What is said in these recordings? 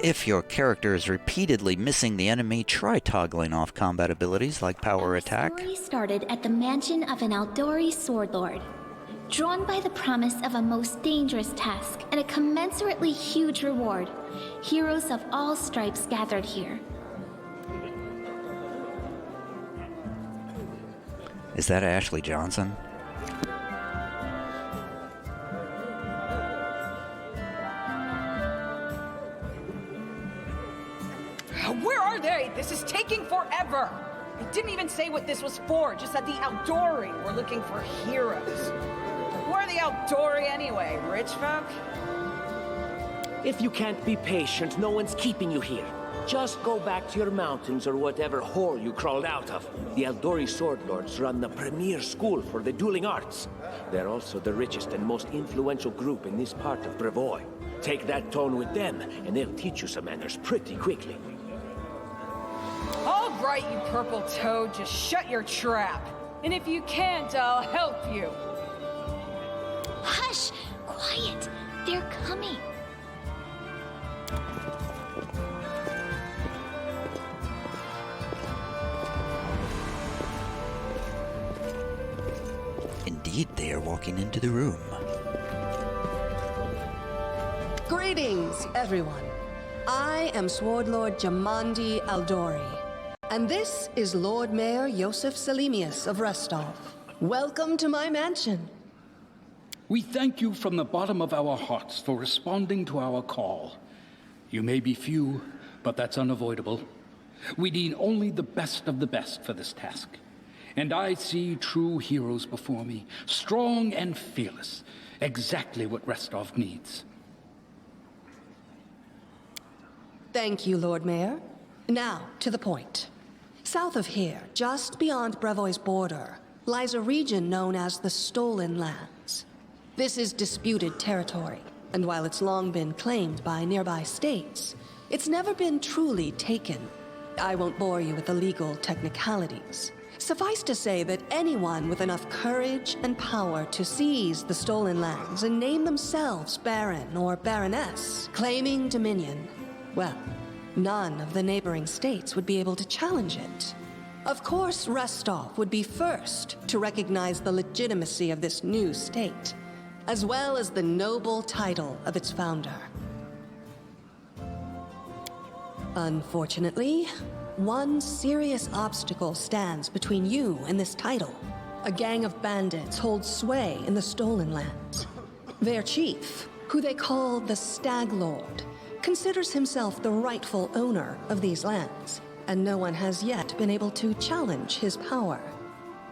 If your character is repeatedly missing the enemy, try toggling off combat abilities like power attack. The story started at the mansion of an Aldori sword lord. Drawn by the promise of a most dangerous task and a commensurately huge reward, heroes of all stripes gathered here. Is that Ashley Johnson? Where are they? This is taking forever! It didn't even say what this was for, just that the Aldori were looking for heroes. Who are the Aldori anyway? Rich folk? If you can't be patient, no one's keeping you here. Just go back to your mountains or whatever hole you crawled out of. The Aldori Sword Lords run the premier school for the dueling arts. They're also the richest and most influential group in this part of Brevoy. Take that tone with them, and they'll teach you some manners pretty quickly. All right, you purple toad, just shut your trap. And if you can't, I'll help you. Hush! Quiet! They're coming. Indeed, they are walking into the room. Greetings, everyone. I am Sword Lord Jamandi Aldori, and this is Lord Mayor Yosef Selimius of Restov. Welcome to my mansion. We thank you from the bottom of our hearts for responding to our call. You may be few, but that's unavoidable. We need only the best of the best for this task. And I see true heroes before me, strong and fearless, exactly what Restov needs. Thank you, Lord Mayor. Now, to the point. South of here, just beyond Brevoy's border, lies a region known as the Stolen Lands. This is disputed territory, and while it's long been claimed by nearby states, it's never been truly taken. I won't bore you with the legal technicalities. Suffice to say that anyone with enough courage and power to seize the Stolen Lands and name themselves Baron or Baroness, claiming dominion, well, none of the neighboring states would be able to challenge it. Of course, Restov would be first to recognize the legitimacy of this new state, as well as the noble title of its founder. Unfortunately, one serious obstacle stands between you and this title. A gang of bandits holds sway in the Stolen Lands. Their chief, who they call the Stag Lord, considers himself the rightful owner of these lands, and no one has yet been able to challenge his power.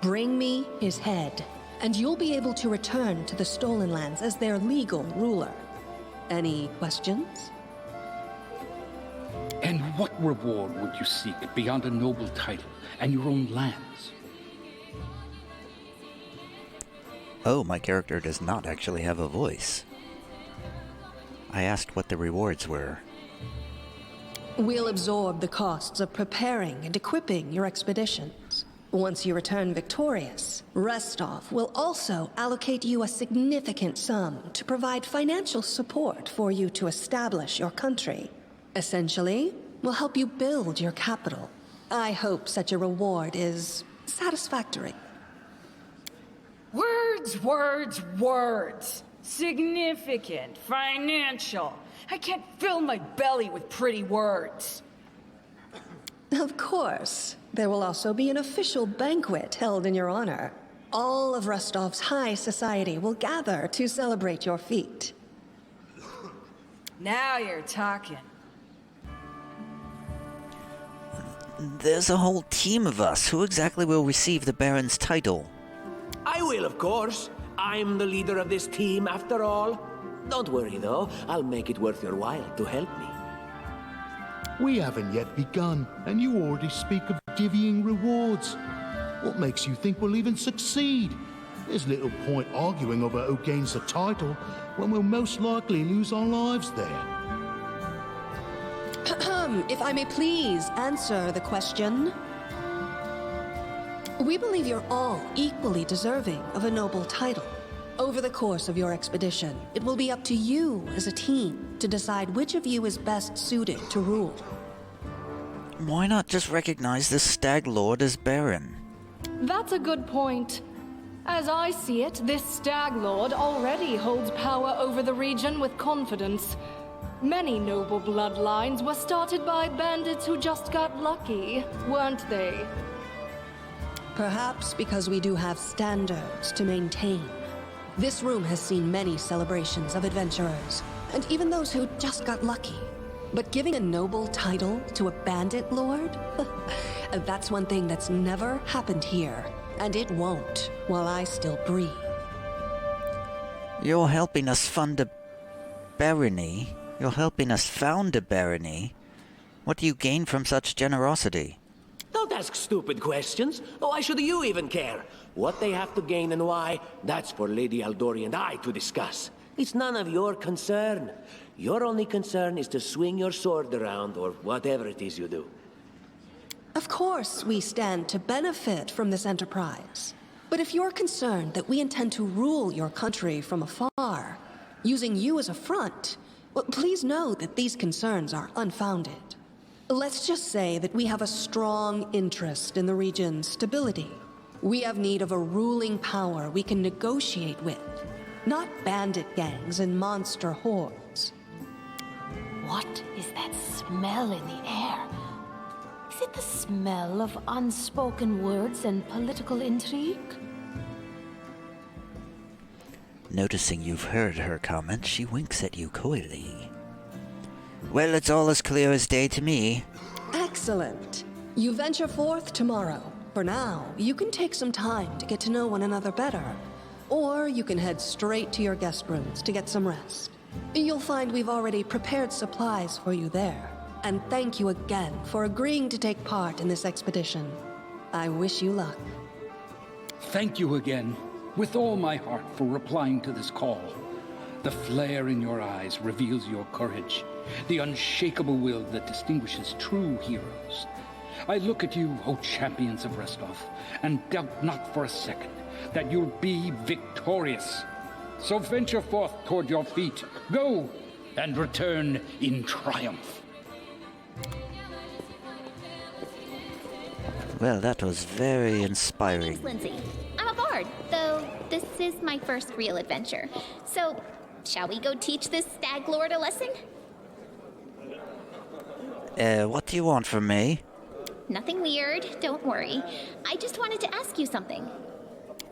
Bring me his head, and you'll be able to return to the Stolen Lands as their legal ruler. Any questions? And what reward would you seek beyond a noble title and your own lands? Oh, my character does not actually have a voice. I asked what the rewards were. We'll absorb the costs of preparing and equipping your expeditions. Once you return victorious, Restov will also allocate you a significant sum to provide financial support for you to establish your country. Essentially, we'll help you build your capital. I hope such a reward is satisfactory. Words, words, words. Significant, financial. I can't fill my belly with pretty words. Of course. There will also be an official banquet held in your honor. All of Restov's high society will gather to celebrate your feat. Now you're talking. There's a whole team of us. Who exactly will receive the Baron's title? I will, of course. I'm the leader of this team, after all. Don't worry, though. I'll make it worth your while to help me. We haven't yet begun, and you already speak of divvying rewards. What makes you think we'll even succeed? There's little point arguing over who gains the title when we'll most likely lose our lives there. If I may please answer the question. We believe you're all equally deserving of a noble title. Over the course of your expedition, it will be up to you as a team to decide which of you is best suited to rule. Why not just recognize the Stag Lord as Baron? That's a good point. As I see it, this Stag Lord already holds power over the region with confidence. Many noble bloodlines were started by bandits who just got lucky, weren't they? Perhaps because we do have standards to maintain. This room has seen many celebrations of adventurers, and even those who just got lucky. But giving a noble title to a bandit lord? That's one thing that's never happened here, and it won't while I still breathe. You're helping us fund a barony. You're helping us found a barony. What do you gain from such generosity? Don't ask stupid questions. Why should you even care? What they have to gain and why, that's for Lady Aldori and I to discuss. It's none of your concern. Your only concern is to swing your sword around, or whatever it is you do. Of course, we stand to benefit from this enterprise. But if you're concerned that we intend to rule your country from afar, using you as a front, well, please know that these concerns are unfounded. Let's just say that we have a strong interest in the region's stability. We have need of a ruling power we can negotiate with, not bandit gangs and monster hordes. What is that smell in the air? Is it the smell of unspoken words and political intrigue? Noticing you've heard her comment, she winks at you coyly. Well, it's all as clear as day to me. Excellent. You venture forth tomorrow. For now, you can take some time to get to know one another better. Or you can head straight to your guest rooms to get some rest. You'll find we've already prepared supplies for you there. And thank you again for agreeing to take part in this expedition. I wish you luck. Thank you again, with all my heart, for replying to this call. The flare in your eyes reveals your courage, the unshakable will that distinguishes true heroes. I look at you, O champions of Restov, and doubt not for a second that you'll be victorious. So venture forth toward your feet. Go, and return in triumph. Well, that was very My inspiring. name's Lindsay. I'm a bard, though this is my first real adventure. So, shall we go teach this Stag Lord a lesson? What do you want from me? Nothing weird, don't worry. I just wanted to ask you something.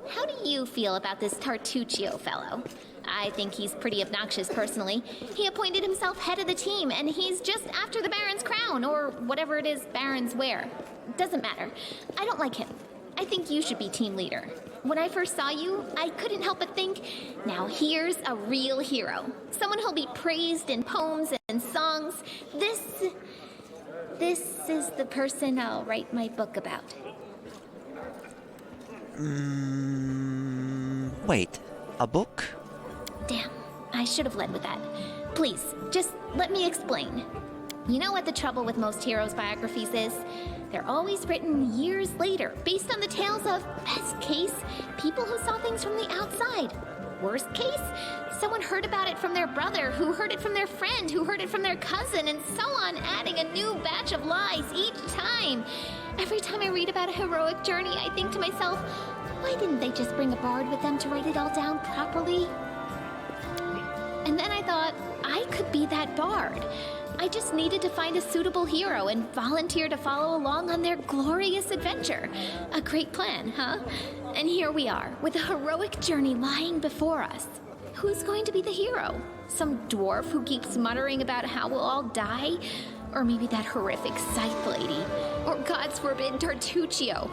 How do you feel about this Tartuccio fellow? I think he's pretty obnoxious personally. He appointed himself head of the team, and he's just after the Baron's crown, or whatever it is barons wear. Doesn't matter. I don't like him. I think you should be team leader. When I first saw you, I couldn't help but think, now here's a real hero. Someone who'll be praised in poems and songs. This is the person I'll write my book about. Wait, a book? Damn, I should have led with that. Please, just let me explain. You know what the trouble with most heroes' biographies is? They're always written years later, based on the tales of, best case, people who saw things from the outside. Worst case, someone heard about it from their brother, who heard it from their friend, who heard it from their cousin, and so on, adding a new batch of lies each time. Every time I read about a heroic journey, I think to myself, why didn't they just bring a bard with them to write it all down properly? And then I thought, I could be that bard. I just needed to find a suitable hero and volunteer to follow along on their glorious adventure. A great plan, huh? And here we are, with a heroic journey lying before us. Who's going to be the hero? Some dwarf who keeps muttering about how we'll all die? Or maybe that horrific scythe lady? Or God's forbid, Tartuccio?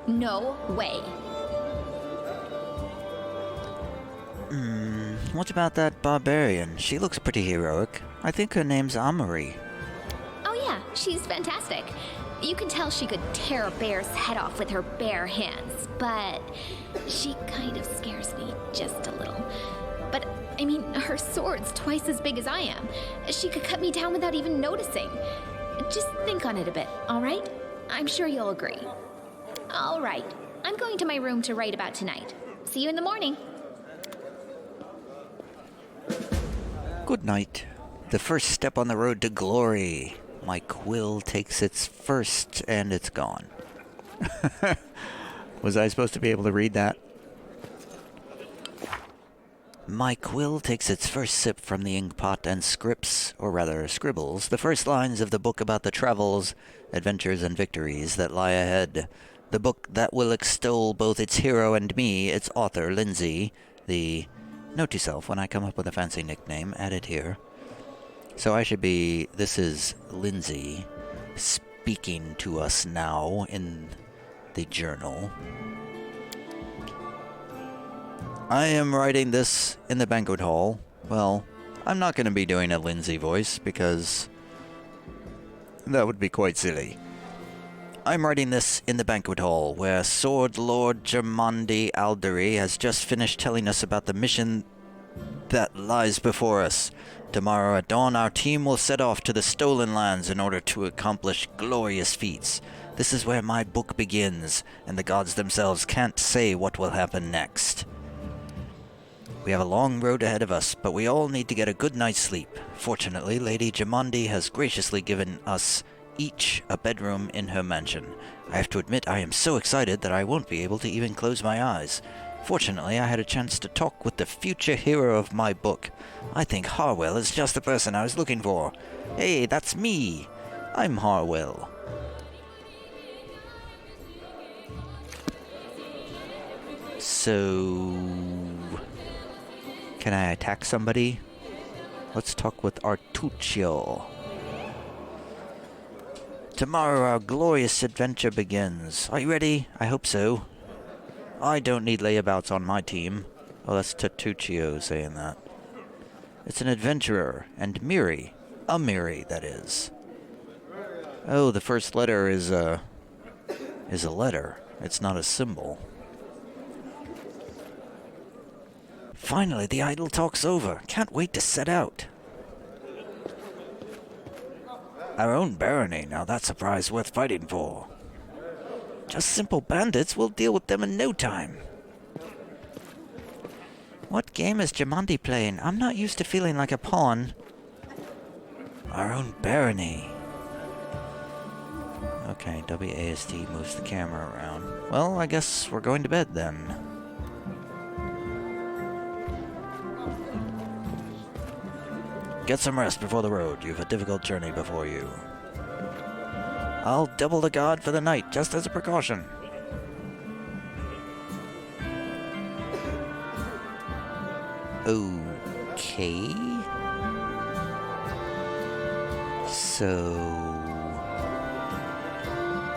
No way. What about that barbarian? She looks pretty heroic. I think her name's Amory. Oh yeah, she's fantastic. You can tell she could tear a bear's head off with her bare hands, but she kind of scares me just a little. But, I mean, her sword's twice as big as I am. She could cut me down without even noticing. Just think on it a bit, all right? I'm sure you'll agree. All right, I'm going to my room to write about tonight. See you in the morning. Good night. The first step on the road to glory. My quill takes its first, and it's gone. Was I supposed to be able to read that? My quill takes its first sip from the inkpot and scripts, or rather scribbles, the first lines of the book about the travels, adventures, and victories that lie ahead. The book that will extol both its hero and me, its author, Lindsay, the... Note to self, when I come up with a fancy nickname, add it here. So I should be... This is Lindsay speaking to us now in the journal. I am writing this in the banquet hall. Well, I'm not going to be doing a Lindsay voice because that would be quite silly. I'm writing this in the banquet hall, where Sword Lord Germandi Alderi has just finished telling us about the mission that lies before us. Tomorrow at dawn, our team will set off to the Stolen Lands in order to accomplish glorious feats. This is where my book begins, and the gods themselves can't say what will happen next. We have a long road ahead of us, but we all need to get a good night's sleep. Fortunately, Lady Germandi has graciously given us each a bedroom in her mansion. I have to admit I am so excited that I won't be able to even close my eyes. Fortunately, I had a chance to talk with the future hero of my book. I think Harwell is just the person I was looking for. Hey, that's me! I'm Harwell. So... Can I attack somebody? Let's talk with Artuccio. Tomorrow our glorious adventure begins. Are you ready? I hope so. I don't need layabouts on my team. Oh, that's Tatuccio saying that. It's an adventurer, and Miri. A Miri, that is. Oh, the first letter is a letter. It's not a symbol. Finally, the idle talk's over. Can't wait to set out. Our own barony, now that's a prize worth fighting for. Just simple bandits, we'll deal with them in no time. What game is Germandi playing? I'm not used to feeling like a pawn. Our own barony. Okay, WASD moves the camera around. Well, I guess we're going to bed then. Get some rest before the road. You've a difficult journey before you. I'll double the guard for the night, just as a precaution. Okay. So...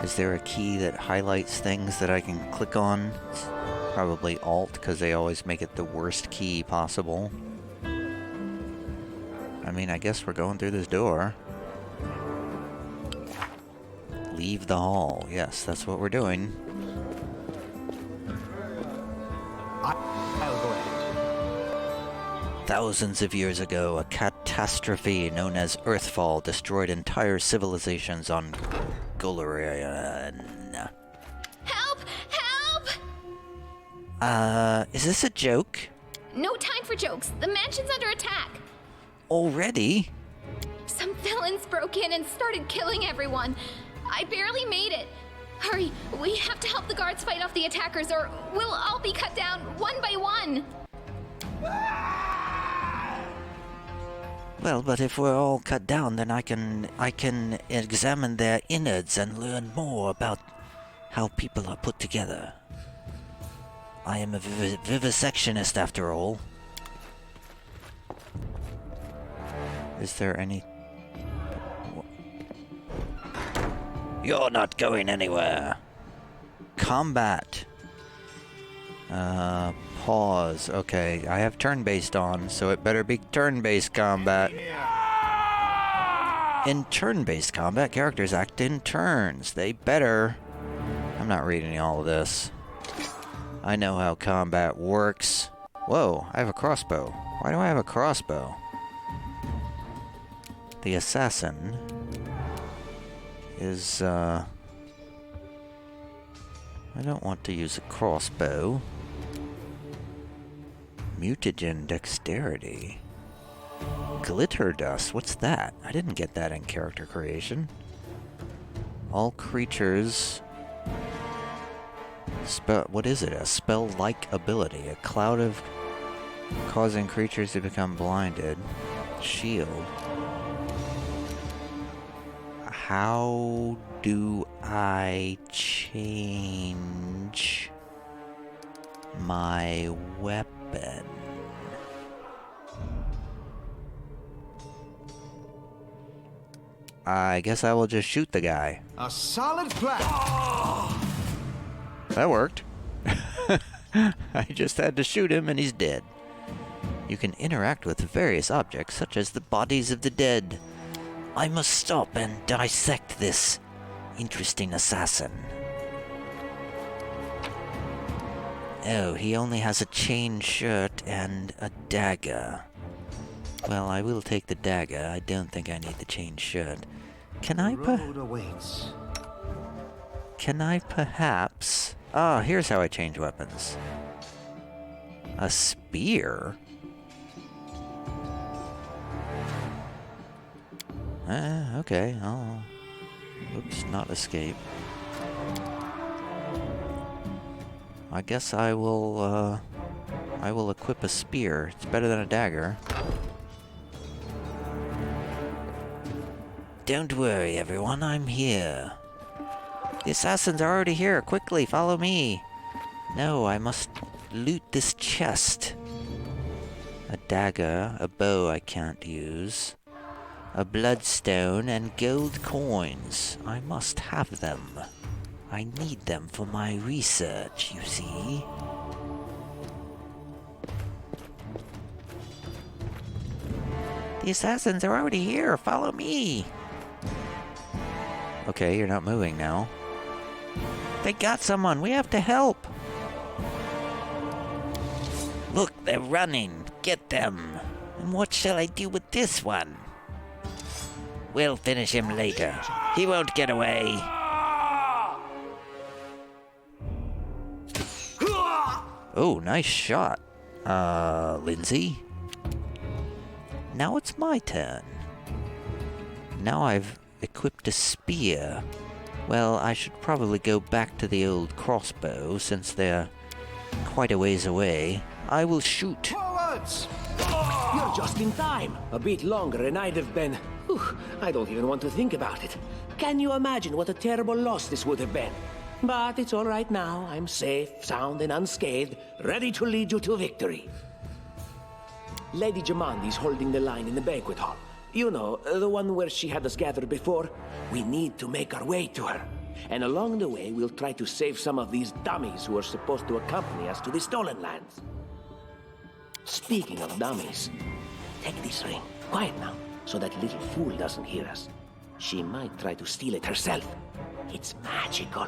Is there a key that highlights things that I can click on? It's probably Alt, because they always make it the worst key possible. I mean, I guess we're going through this door. Leave the hall. Yes, that's what we're doing. I'll go ahead. Thousands of years ago, a catastrophe known as Earthfall destroyed entire civilizations on Golarion. Help! Help! Is this a joke? No time for jokes. The mansion's under attack. Already? Some villains broke in and started killing everyone. I barely made it. Hurry, we have to help the guards fight off the attackers or we'll all be cut down one by one. Well, but if we're all cut down, then I can examine their innards and learn more about how people are put together. I am a vivisectionist after all. Is there any... You're not going anywhere. Combat. Pause. Okay, I have turn-based on, so it better be turn-based combat. In turn-based combat, characters act in turns. They better... I'm not reading all of this. I know how combat works. Whoa, I have a crossbow. Why do I have a crossbow? The assassin is, I don't want to use a crossbow. Mutagen dexterity. glitter dust. What's that? I didn't get that in character creation. All creatures... What is it? A spell-like ability. A cloud of... causing creatures to become blinded. Shield. How do I change my weapon? I guess I will just shoot the guy. A solid plan. That worked. I just had to shoot him and he's dead. You can interact with various objects such as the bodies of the dead. I must stop and dissect this interesting assassin. Oh, he only has a chain shirt and a dagger. Well, I will take the dagger. I don't think I need the chain shirt. Can I perhaps... Ah, here's how I change weapons. A spear? Okay, I'll... Oops, not escape. I guess I will equip a spear. It's better than a dagger. Don't worry, everyone, I'm here. The assassins are already here. Quickly, follow me. No, I must loot this chest. A dagger, a bow I can't use, a bloodstone, and gold coins. I must have them. I need them for my research, you see. The assassins are already here. Follow me. Okay, you're not moving now. They got someone. We have to help. Look, they're running. Get them. And what shall I do with this one? We'll finish him later. He won't get away. Oh, nice shot. Lindsay? Now it's my turn. Now I've equipped a spear. Well, I should probably go back to the old crossbow, since they're quite a ways away. I will shoot. Forwards! You're just in time. A bit longer and I'd have been... Whew, I don't even want to think about it. Can you imagine what a terrible loss this would have been? But it's all right now. I'm safe, sound, and unscathed, ready to lead you to victory. Lady Jamandi's holding the line in the banquet hall. You know, the one where she had us gathered before. We need to make our way to her. And along the way, we'll try to save some of these dummies who are supposed to accompany us to the stolen lands. Speaking of dummies, take this ring. Quiet now, so that little fool doesn't hear us. She might try to steal it herself. It's magical.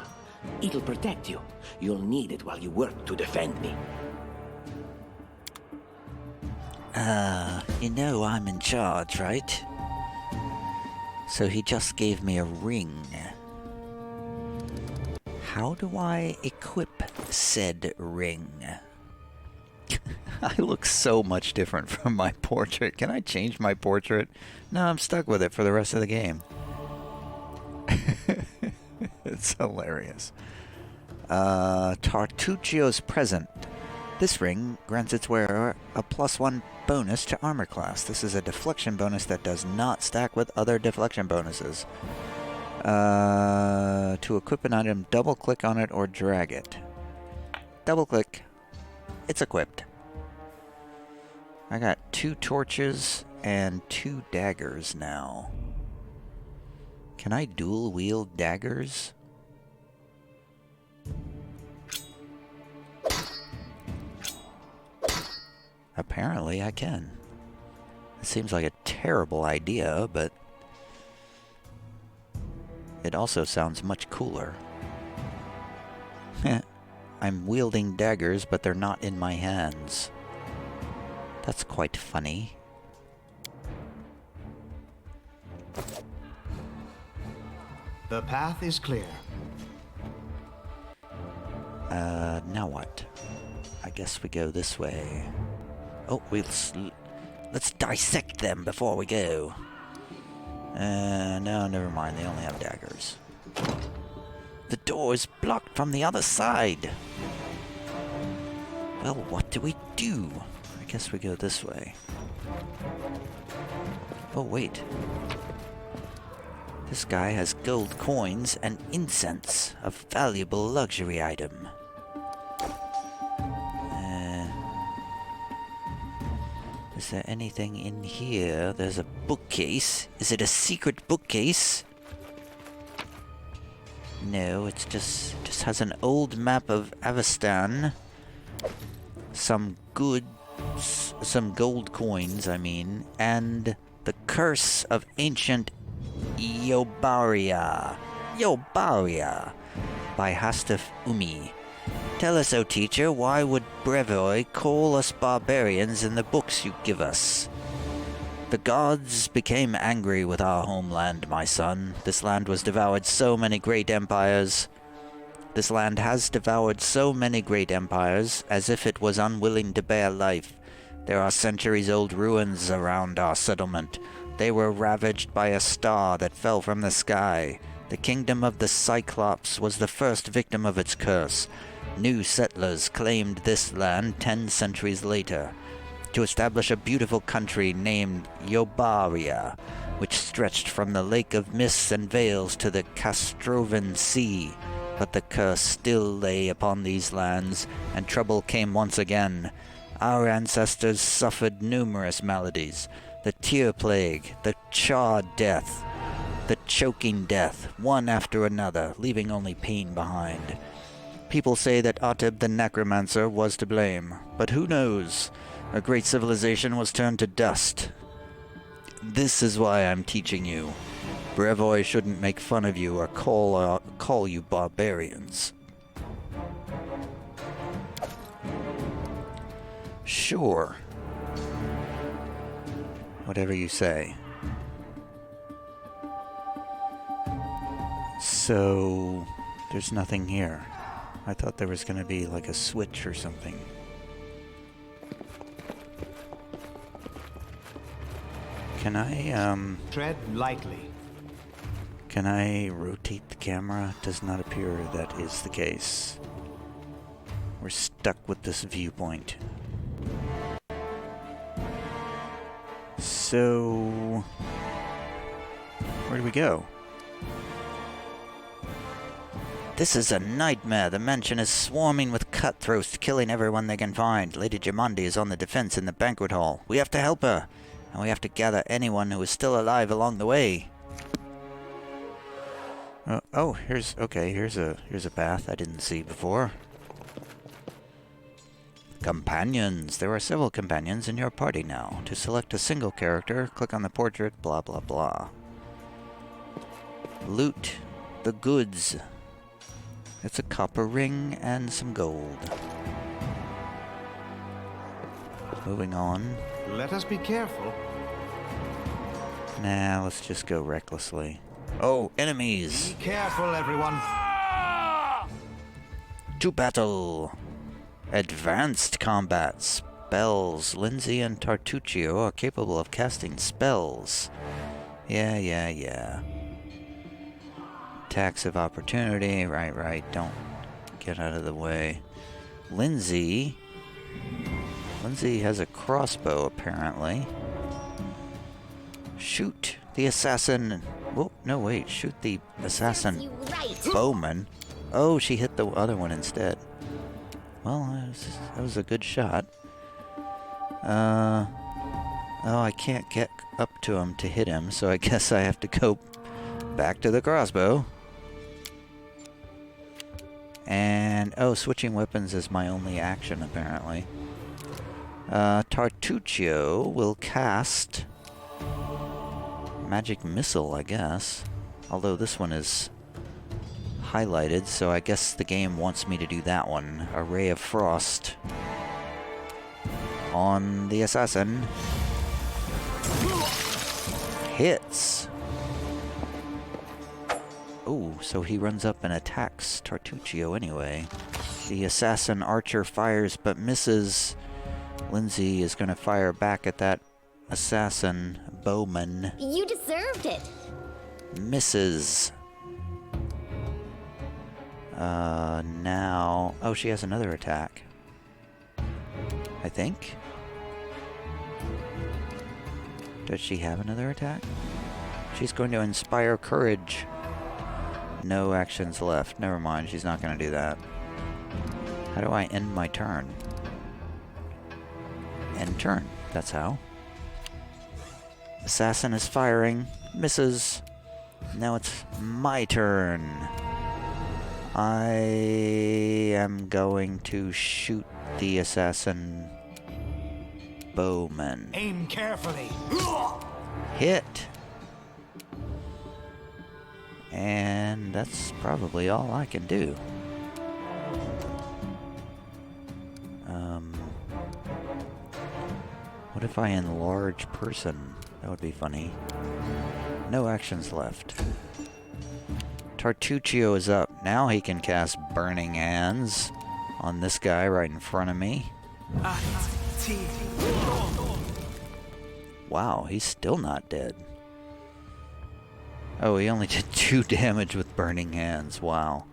It'll protect you. You'll need it while you work to defend me. You know I'm in charge, right? So he just gave me a ring. How do I equip said ring? I look so much different from my portrait. Can I change my portrait? No, I'm stuck with it for the rest of the game. It's hilarious. Tartuccio's present. This ring grants its wearer a +1 bonus to armor class. This is a deflection bonus that does not stack with other deflection bonuses. To equip an item, double-click on it or drag it. Double-click. It's equipped. I got 2 torches and 2 daggers now. Can I dual-wield daggers? Apparently I can. It seems like a terrible idea, but it also sounds much cooler. I'm wielding daggers, but they're not in my hands. That's quite funny. The path is clear. Now what? I guess we go this way. Oh, let's Let's dissect them before we go. No, never mind. They only have daggers. The door is blocked from the other side. Well, what do we do? I guess we go this way. Oh, wait. This guy has gold coins and incense, a valuable luxury item. Is there anything in here? There's a bookcase. Is it a secret bookcase? No, it's just has an old map of Avestan. Some gold coins, I mean, and the curse of ancient Yobaria by Hastaf Umi. Tell us, O teacher, why would Brevoy call us barbarians in the books you give us? The gods became angry with our homeland, my son. This land was devoured so many great empires. This land has devoured so many great empires, as if it was unwilling to bear life. There are centuries-old ruins around our settlement. They were ravaged by a star that fell from the sky. The kingdom of the Cyclops was the first victim of its curse. New settlers claimed this land 10 centuries later, to establish a beautiful country named Yobaria, which stretched from the Lake of Mists and Veils to the Castrovan Sea. But the curse still lay upon these lands, and trouble came once again. Our ancestors suffered numerous maladies. The tear plague, the charred death, the choking death, one after another, leaving only pain behind. People say that Ateb the Necromancer was to blame, but who knows? A great civilization was turned to dust. This is why I'm teaching you. Brevoy shouldn't make fun of you or call you barbarians. Sure. Whatever you say. So, there's nothing here. I thought there was going to be like a switch or something. Can I, Tread lightly. Can I rotate the camera? Does not appear that is the case. We're stuck with this viewpoint. So, where do we go? This is a nightmare. The mansion is swarming with cutthroats, killing everyone they can find. Lady Jamandi is on the defense in the banquet hall. We have to help her, and we have to gather anyone who is still alive along the way. Here's a path I didn't see before. Companions. There are several companions in your party now. To select a single character, click on the portrait, blah blah blah. Loot the goods. It's a copper ring and some gold. Moving on. Let us be careful. Nah, let's just go recklessly. Oh, enemies! Be careful, everyone. To battle! Advanced combat spells. Lindsay and Tartuccio are capable of casting spells. Yeah. Attacks of opportunity. Right. Don't get out of the way. Lindsay has a crossbow, apparently. Shoot the assassin. Oh, no, wait. Shoot the assassin bowman. Oh, she hit the other one instead. Well, that was a good shot. Oh, I can't get up to him to hit him, so I guess I have to go back to the crossbow. And, switching weapons is my only action, apparently. Tartuccio will cast Magic Missile, I guess. Although this one is highlighted, so I guess the game wants me to do that one. A Ray of Frost on the assassin. Hits. Oh, so he runs up and attacks Tartuccio anyway. The assassin archer fires but misses. Lindsay is going to fire back at that assassin Bowman You deserved it. misses. Now... Oh, she has another attack. I think. Does she have another attack? She's going to inspire courage. No actions left. Never mind, she's not going to do that. How do I end my turn? End turn. That's how. Assassin is firing. Misses. Now it's my turn. I am going to shoot the assassin Bowman. Aim carefully. Hit. And that's probably all I can do. What if I enlarge person? That would be funny. No actions left. Tartuccio is up. Now he can cast Burning Hands on this guy right in front of me. Wow, he's still not dead. Oh, he only did 2 damage with Burning Hands. Wow.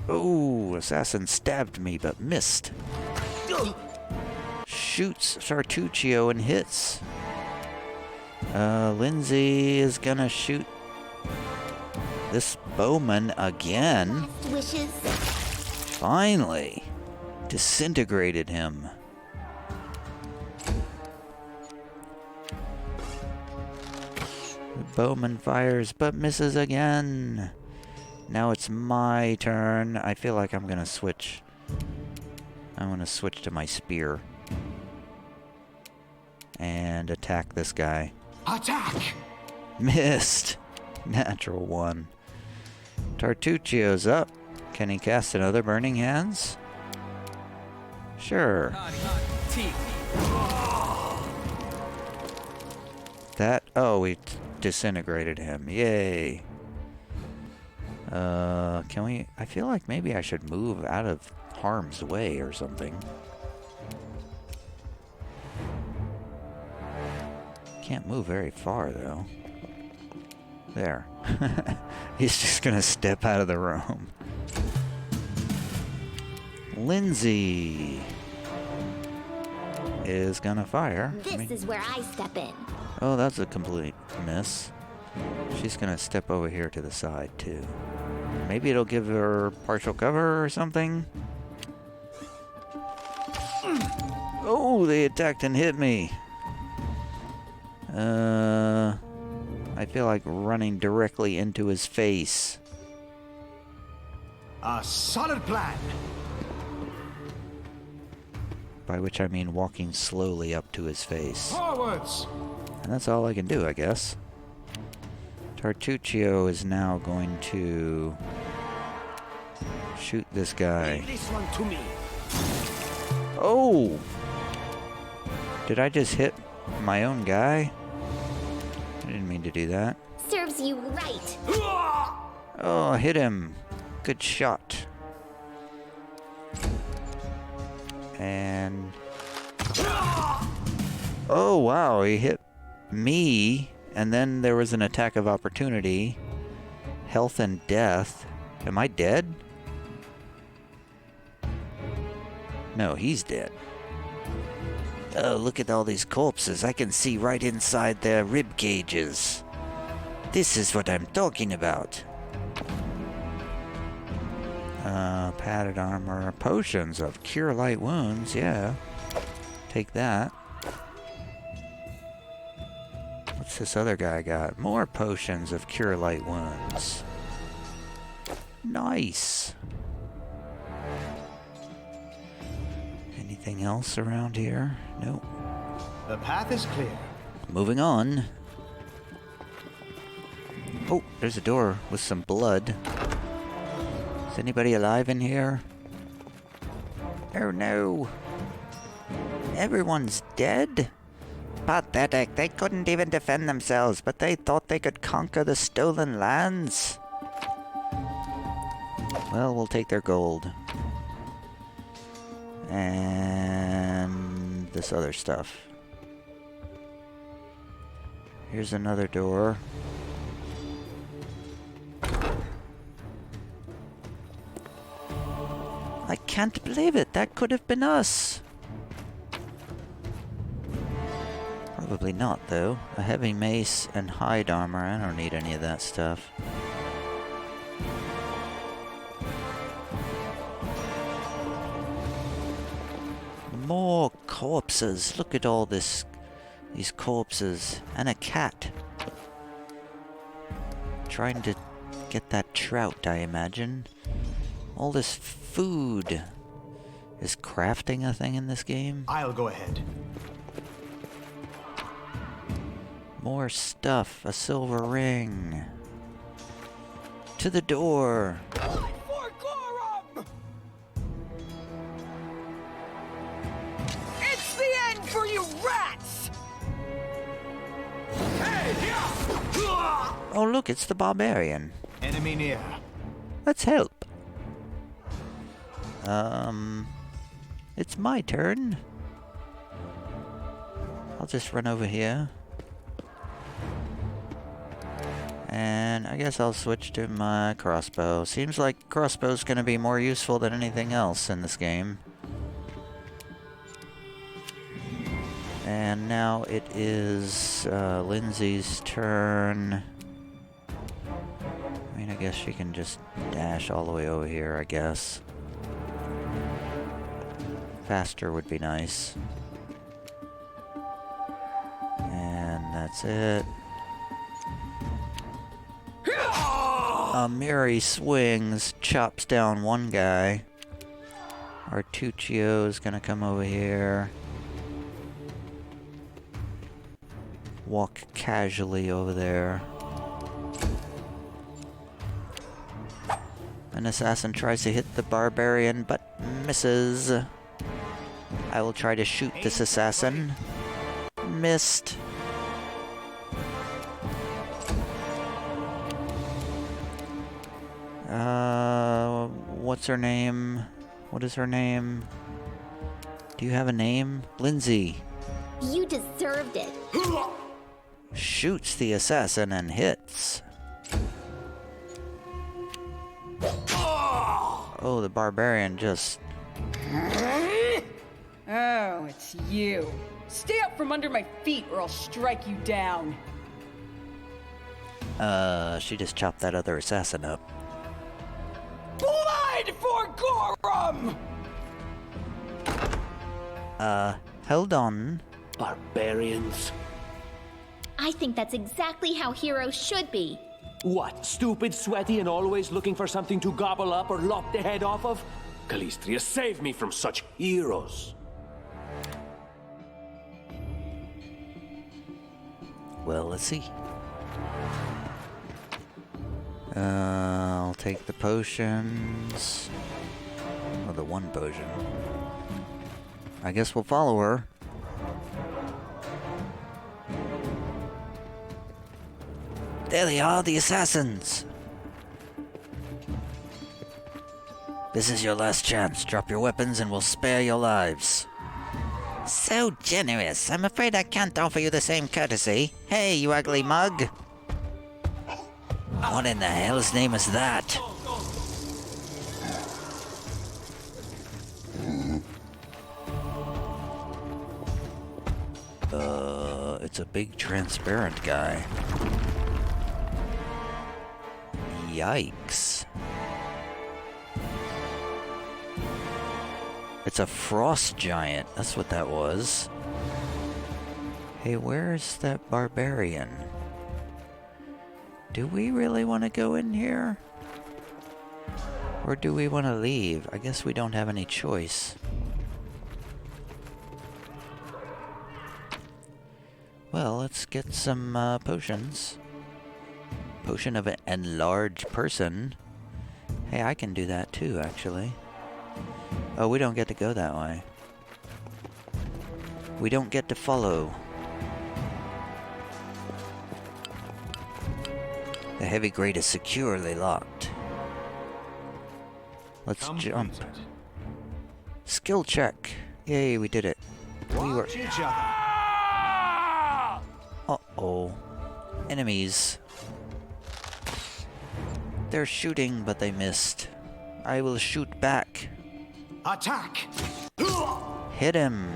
Oh, assassin stabbed me but missed. Shoots Tartuccio and hits. Lindsay is gonna shoot this Bowman again. Wishes. Finally. Disintegrated him. Bowman fires but misses again. Now it's my turn. I feel like I'm gonna switch. I'm gonna switch to my spear. And attack this guy. Attack! Missed! Natural 1. Tartuccio's up. Can he cast another Burning Hands? Sure. That... Oh, we disintegrated him. Yay. Can we... I feel like maybe I should move out of harm's way or something. Can't move very far, though. There. He's just gonna step out of the room. Lindsay is gonna fire. This is where I step in. Oh, that's a complete miss. She's gonna step over here to the side, too. Maybe it'll give her partial cover or something? Oh, they attacked and hit me. I feel like running directly into his face. A solid plan. By which I mean walking slowly up to his face. Forwards. And that's all I can do, I guess. Tartuccio is now going to shoot this guy. Leave this one to me. Oh! Did I just hit my own guy? I didn't mean to do that. Serves you right. Oh, hit him. Good shot. And... Oh, wow, he hit me. And then there was an attack of opportunity. Health and death. Am I dead? No, he's dead. Oh, look at all these corpses. I can see right inside their rib cages. This is what I'm talking about. Padded armor. Potions of cure light wounds. Yeah. Take that. What's this other guy got? More potions of cure light wounds. Nice. Anything else around here? Nope. The path is clear. Moving on. Oh, there's a door with some blood. Is anybody alive in here? Oh no. Everyone's dead? Pathetic. They couldn't even defend themselves, but they thought they could conquer the stolen lands. Well, we'll take their gold. And this other stuff. Here's another door. I can't believe it. That could have been us. Probably not, though. A heavy mace and hide armor. I don't need any of that stuff. More corpses. Look at all these corpses. And a cat. Trying to get that trout, I imagine. All this food. Is crafting a thing in this game? I'll go ahead. More stuff. A silver ring. To the door. It's the end for you rats! Hey, yeah! Oh look, it's the barbarian. Enemy near. Let's help. It's my turn. I'll just run over here. And I guess I'll switch to my crossbow. Seems like crossbow's gonna be more useful than anything else in this game. And now it is Lindsay's turn. I mean, I guess she can just dash all the way over here, I guess. Faster would be nice. And that's it. Miri swings, chops down one guy. Artuccio is gonna come over here. Walk casually over there. An assassin tries to hit the barbarian, but misses. I will try to shoot this assassin. Missed. What's her name? What is her name? Do you have a name? Lindsay. You deserved it. Shoots the assassin and hits. Oh, the barbarian just... Oh, it's you. Stay up from under my feet or I'll strike you down. She just chopped that other assassin up. Blood for Gorum! Hold on. Barbarians. I think that's exactly how heroes should be. What, stupid, sweaty, and always looking for something to gobble up or lop the head off of? Calistria, save me from such heroes. Well, let's see. I'll take the potions. Or the one potion. I guess we'll follow her. There they are, the assassins! This is your last chance. Drop your weapons and we'll spare your lives. So generous. I'm afraid I can't offer you the same courtesy. Hey, you ugly mug! What in the hell's name is that? It's a big transparent guy. Yikes. It's a frost giant. That's what that was. Hey, where's that barbarian? Do we really want to go in here? Or do we want to leave? I guess we don't have any choice. Well, let's get some potions. Potion of an enlarged person. Hey, I can do that too, actually. Oh, we don't get to go that way. We don't get to follow. The heavy grate is securely locked. Let's jump. Skill check. Yay, we did it. Watch each other. Uh-oh. Enemies. They're shooting, but they missed. I will shoot back. Attack! Hit him.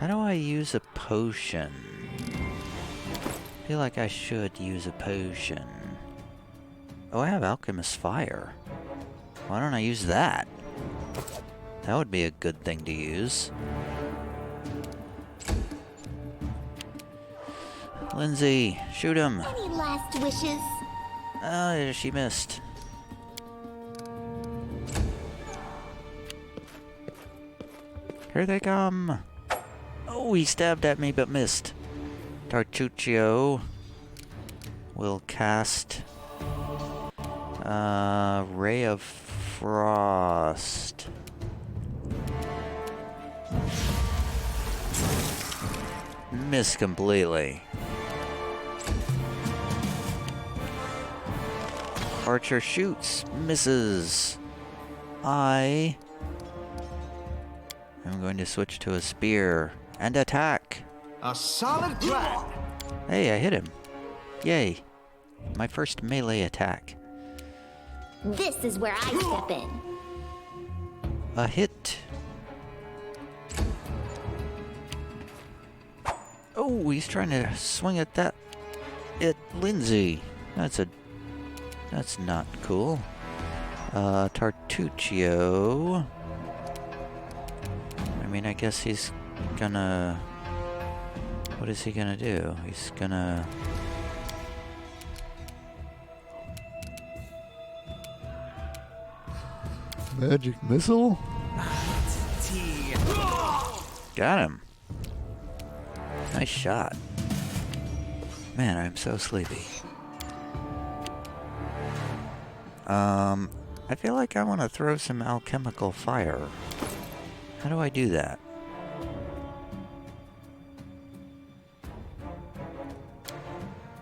How do I use a potion? I feel like I should use a potion. Oh, I have Alchemist Fire. Why don't I use that? That would be a good thing to use. Lindsay, shoot him. Any last wishes? Oh, she missed. Here they come. Oh, he stabbed at me but missed. Tartuccio will cast Ray of Frost. Missed completely. Archer shoots, misses. I am going to switch to a spear and attack. A solid plan. Hey, I hit him. Yay. My first melee attack. This is where I step in. A hit. Oh, he's trying to swing at that. Lindsay. That's not cool. Tartuccio. I mean, I guess he's gonna... What is he gonna do? He's gonna... Magic missile? Got him. Nice shot. Man, I'm so sleepy. I feel like I want to throw some alchemical fire. How do I do that?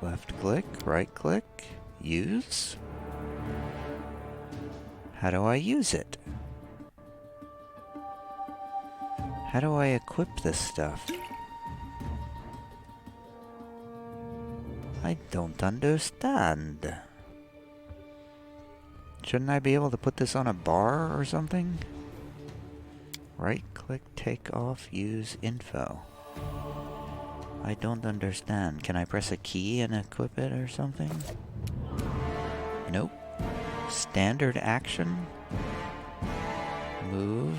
Left click, right click, use? How do I use it? How do I equip this stuff? I don't understand. Shouldn't I be able to put this on a bar or something? Right click, take off, use info. I don't understand. Can I press a key and equip it or something? Nope. Standard action? Move.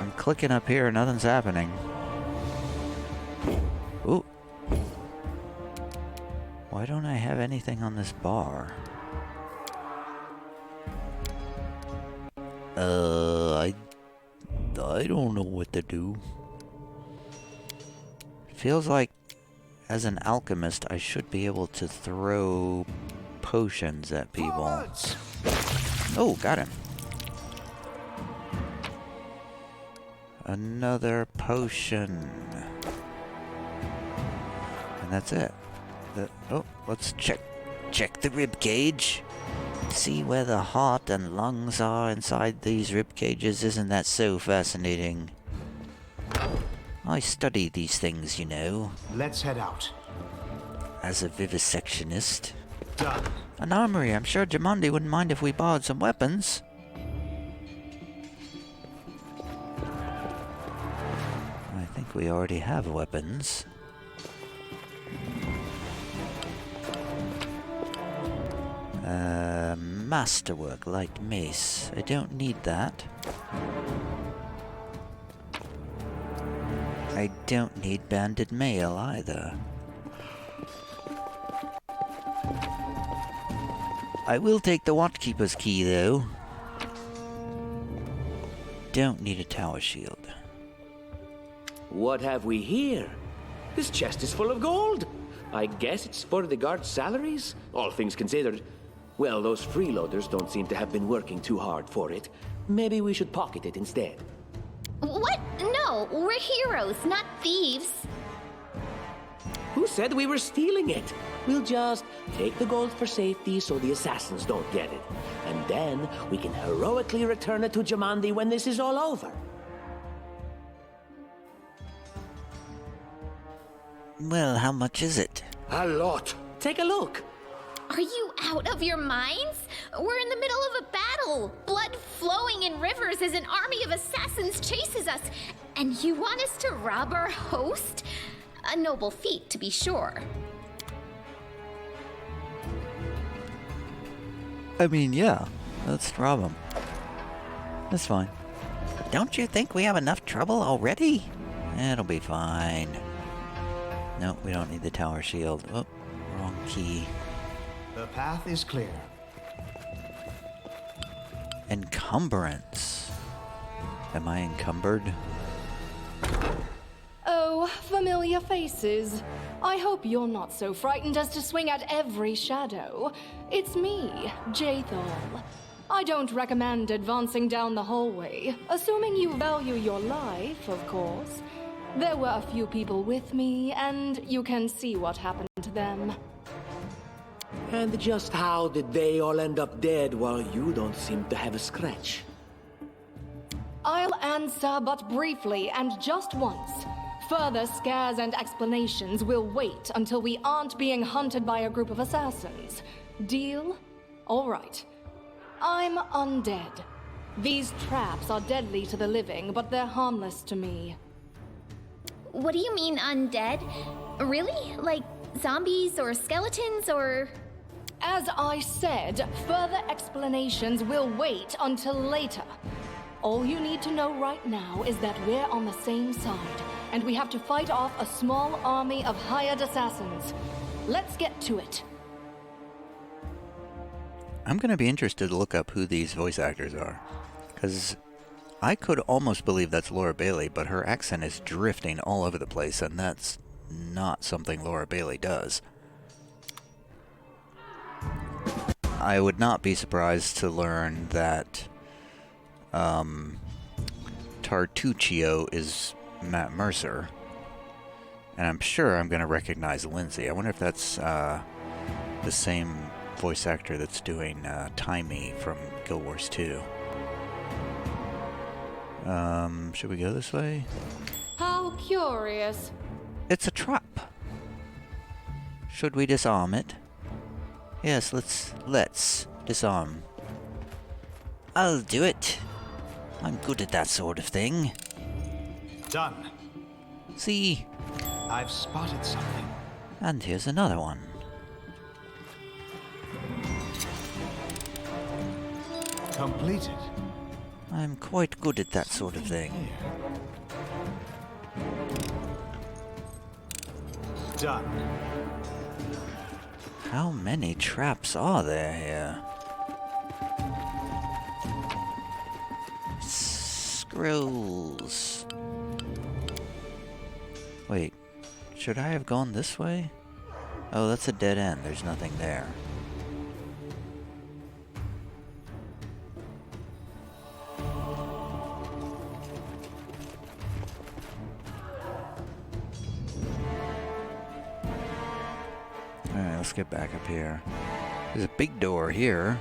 I'm clicking up here, nothing's happening. Ooh. Why don't I have anything on this bar? I don't know what to do. Feels like, as an alchemist, I should be able to throw potions at people. Oh, got him. Another potion. And that's it. Oh, let's check the rib cage. See where the heart and lungs are inside these rib cages. Isn't that so fascinating? I study these things, you know. Let's head out. As a vivisectionist. Done. An armory. I'm sure Jamandi wouldn't mind if we borrowed some weapons. I think we already have weapons. Masterwork, light mace. I don't need that. I don't need banded mail either. I will take the Watchkeeper's key though. Don't need a tower shield. What have we here? This chest is full of gold. I guess it's for the guards' salaries, all things considered. Well, those freeloaders don't seem to have been working too hard for it. Maybe we should pocket it instead. What? No, we're heroes, not thieves. Who said we were stealing it? We'll just take the gold for safety so the assassins don't get it. And then we can heroically return it to Jamandi when this is all over. Well, how much is it? A lot. Take a look. Are you out of your minds? We're in the middle of a battle, blood flowing in rivers as an army of assassins chases us, and you want us to rob our host? A noble feat, to be sure. I mean, yeah. Let's rob him. That's fine. Don't you think we have enough trouble already? It'll be fine. No, we don't need the tower shield. Oh, wrong key. The path is clear. Encumbrance. Am I encumbered? Oh, familiar faces. I hope you're not so frightened as to swing at every shadow. It's me, Jathal. I don't recommend advancing down the hallway, assuming you value your life, of course. There were a few people with me, and you can see what happened to them. And just how did they all end up dead while you don't seem to have a scratch? I'll answer but briefly and just once. Further scares and explanations will wait until we aren't being hunted by a group of assassins. Deal? All right. I'm undead. These traps are deadly to the living, but they're harmless to me. What do you mean undead? Really? Like zombies or skeletons or... As I said, further explanations will wait until later. All you need to know right now is that we're on the same side, and we have to fight off a small army of hired assassins. Let's get to it. I'm going to be interested to look up who these voice actors are, because I could almost believe that's Laura Bailey, but her accent is drifting all over the place, and that's not something Laura Bailey does. I would not be surprised to learn that Tartuccio is Matt Mercer, and I'm sure I'm going to recognize Lindsay. I wonder if that's the same voice actor that's doing Timey from Guild Wars 2. Should we go this way? How curious. It's a trap. Should we disarm it? Yes, let's disarm. I'll do it. I'm good at that sort of thing. Done. See? I've spotted something. And here's another one. Completed. I'm quite good at that sort of thing. Done. How many traps are there here? Scrolls. Wait, should I have gone this way? Oh, that's a dead end. There's nothing there. Alright, let's get back up here. There's a big door here.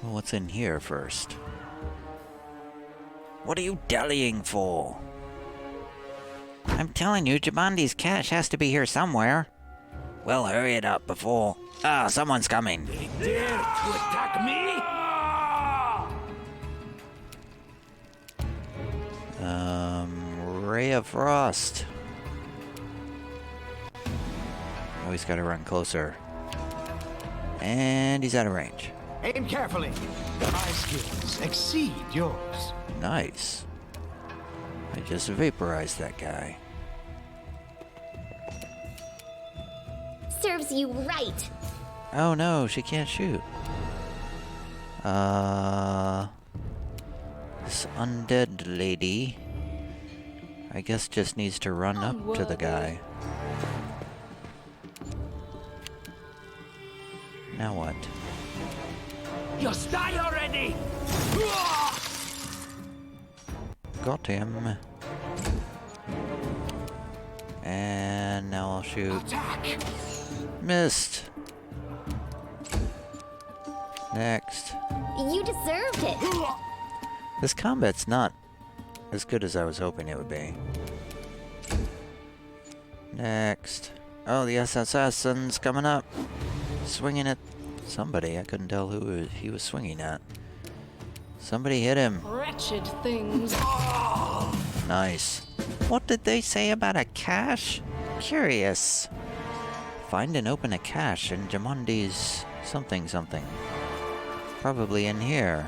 Well, what's in here first? What are you dallying for? I'm telling you, Jabandi's cache has to be here somewhere. Well, hurry it up before... Ah, someone's coming. They dare to attack me? Ray of Frost. Oh, he's got to run closer. And he's out of range. Aim carefully. My skills exceed yours. Nice. I just vaporized that guy. Serves you right. Oh no, she can't shoot. This undead lady, I guess, just needs to run up to the guy. Now what? Just die already! Got him. And now I'll shoot. Attack! Missed. Next. You deserved it. This combat's not as good as I was hoping it would be. Next. Oh, the assassin's coming up. Swinging at somebody. I couldn't tell who he was swinging at. Somebody hit him. Wretched things. Nice. What did they say about a cache? Curious. Find and open a cache in Jamondi's something something. Probably in here.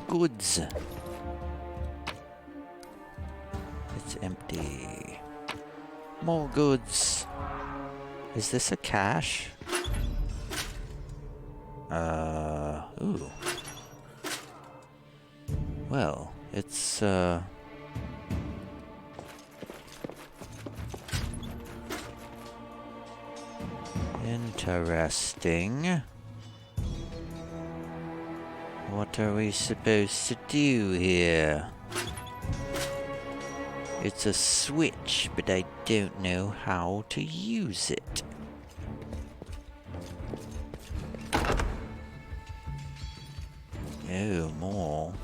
Goods. It's empty. More goods. Is this a cache? Ooh. Well, it's, interesting. What are we supposed to do here? It's a switch, but I don't know how to use it. Oh, more.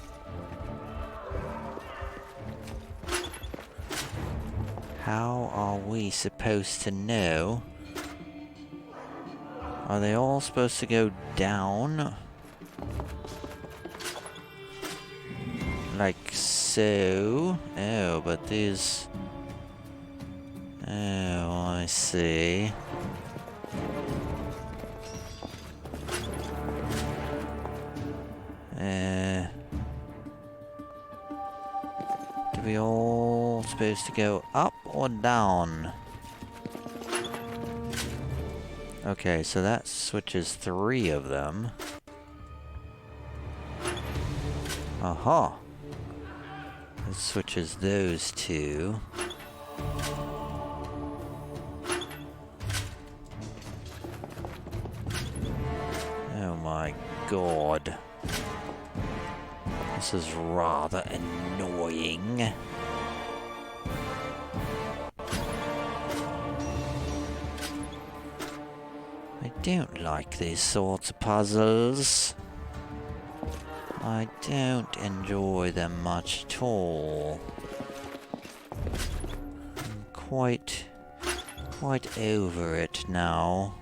How are we supposed to know? Are they all supposed to go down? Like so? Oh, but these... Oh, I see. Do we all supposed to go up or down? Okay, so that switches 3 of them. Aha! It switches those 2. Oh my god. This is rather annoying. I don't like these sorts of puzzles. I don't enjoy them much at all. I'm quite over it now.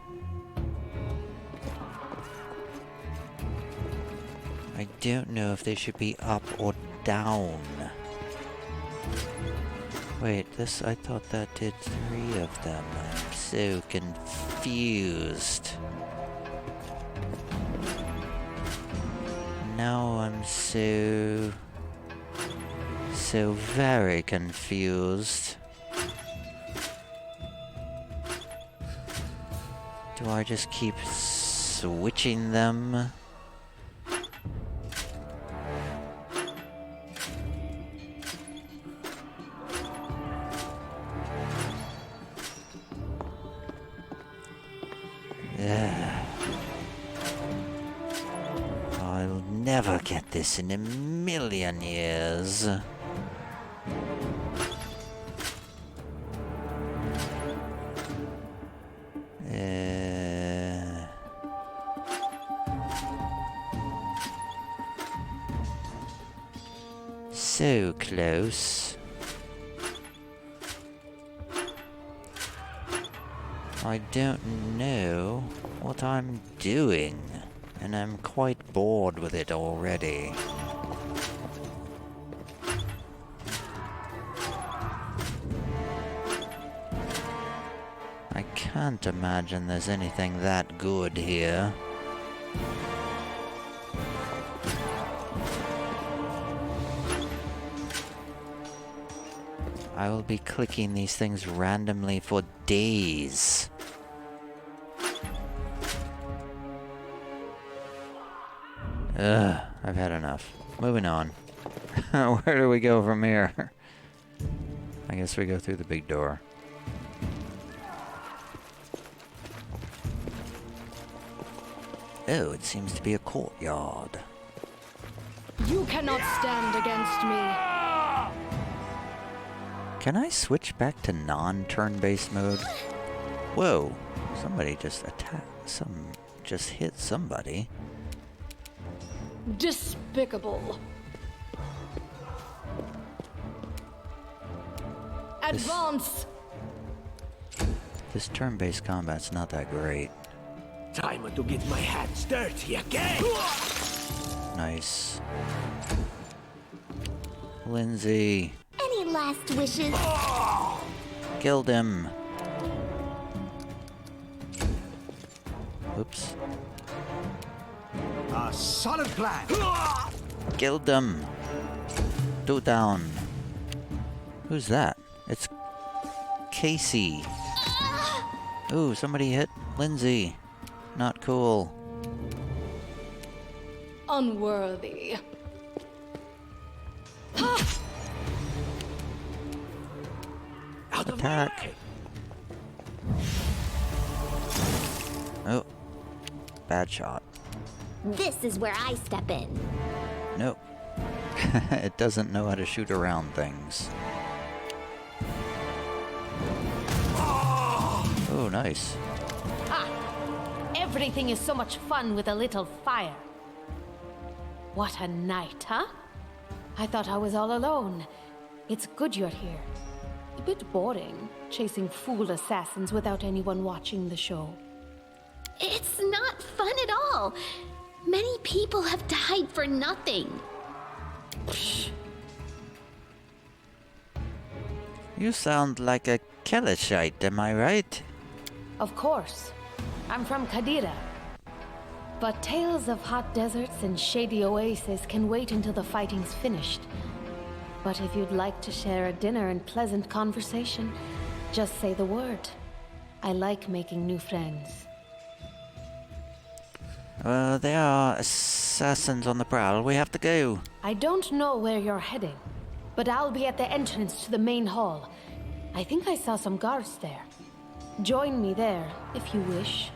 I don't know if they should be up or down. Wait, this, I thought that did 3 of them. I'm so confused. Now I'm so very confused. Do I just keep switching them? I'll never get this in a million years. So close. I don't know what I'm doing, and I'm quite bored with it already. I can't imagine there's anything that good here. I will be clicking these things randomly for days. Ugh, I've had enough. Moving on. Where do we go from here? I guess we go through the big door. Oh, it seems to be a courtyard. You cannot stand against me. Can I switch back to non-turn-based mode? Whoa, somebody just just hit somebody. Despicable. Advance! This turn-based combat's not that great. Time to get my hands dirty again! Nice. Lindsay. Any last wishes? Killed him. Oops. A solid plan. Killed them. 2 down. Who's that? It's Casey. Ooh, somebody hit Lindsay. Not cool. Unworthy. Attack. Oh. Bad shot. This is where I step in. Nope. It doesn't know how to shoot around things. Oh, nice. Everything is so much fun with a little fire. What a night, huh? I thought I was all alone. It's good you're here. A bit boring, chasing fool assassins without anyone watching the show. It's not fun at all. Many people have died for nothing. You sound like a Kelishite, am I right? Of course. I'm from Kadira. But tales of hot deserts and shady oases can wait until the fighting's finished. But if you'd like to share a dinner and pleasant conversation, just say the word. I like making new friends. There are assassins on the prowl. We have to go. I don't know where you're heading, but I'll be at the entrance to the main hall. I think I saw some guards there. Join me there, if you wish.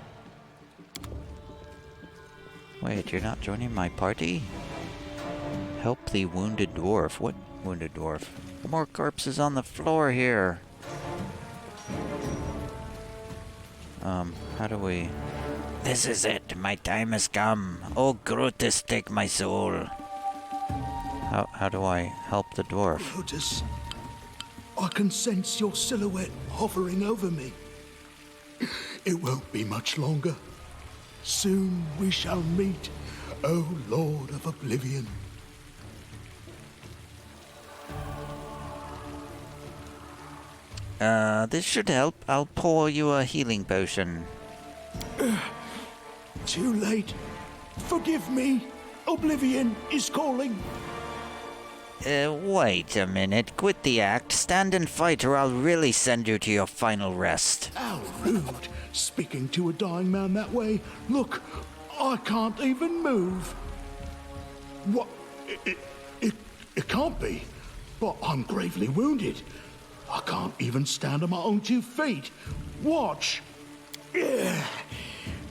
Wait, you're not joining my party? Help the wounded dwarf. What wounded dwarf? More corpses on the floor here. How do we... This is it. My time has come. Oh, Grutus, take my soul. How do I help the dwarf? Brutus, I can sense your silhouette hovering over me. It won't be much longer. Soon we shall meet, O Lord of Oblivion. This should help. I'll pour you a healing potion. Too late. Forgive me. Oblivion is calling. Wait a minute. Quit the act. Stand and fight or I'll really send you to your final rest. How rude. Speaking to a dying man that way. Look, I can't even move. What? It can't be. But I'm gravely wounded. I can't even stand on my own 2 feet. Watch.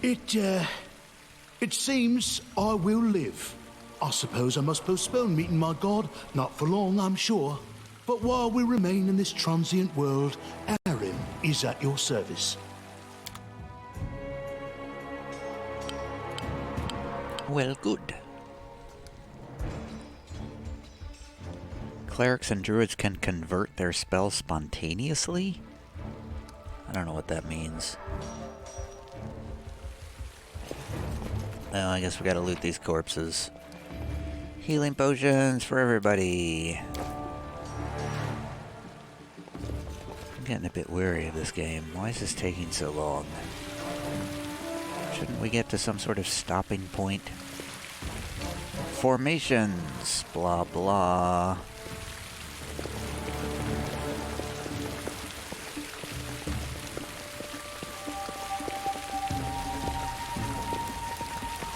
It seems I will live. I suppose I must postpone meeting my god. Not for long, I'm sure. But while we remain in this transient world, Aaron is at your service. Well, good. Clerics and druids can convert their spells spontaneously? I don't know what that means. Well, I guess we gotta loot these corpses. Healing potions for everybody. I'm getting a bit weary of this game. Why is this taking so long? Shouldn't we get to some sort of stopping point? Formations, blah blah.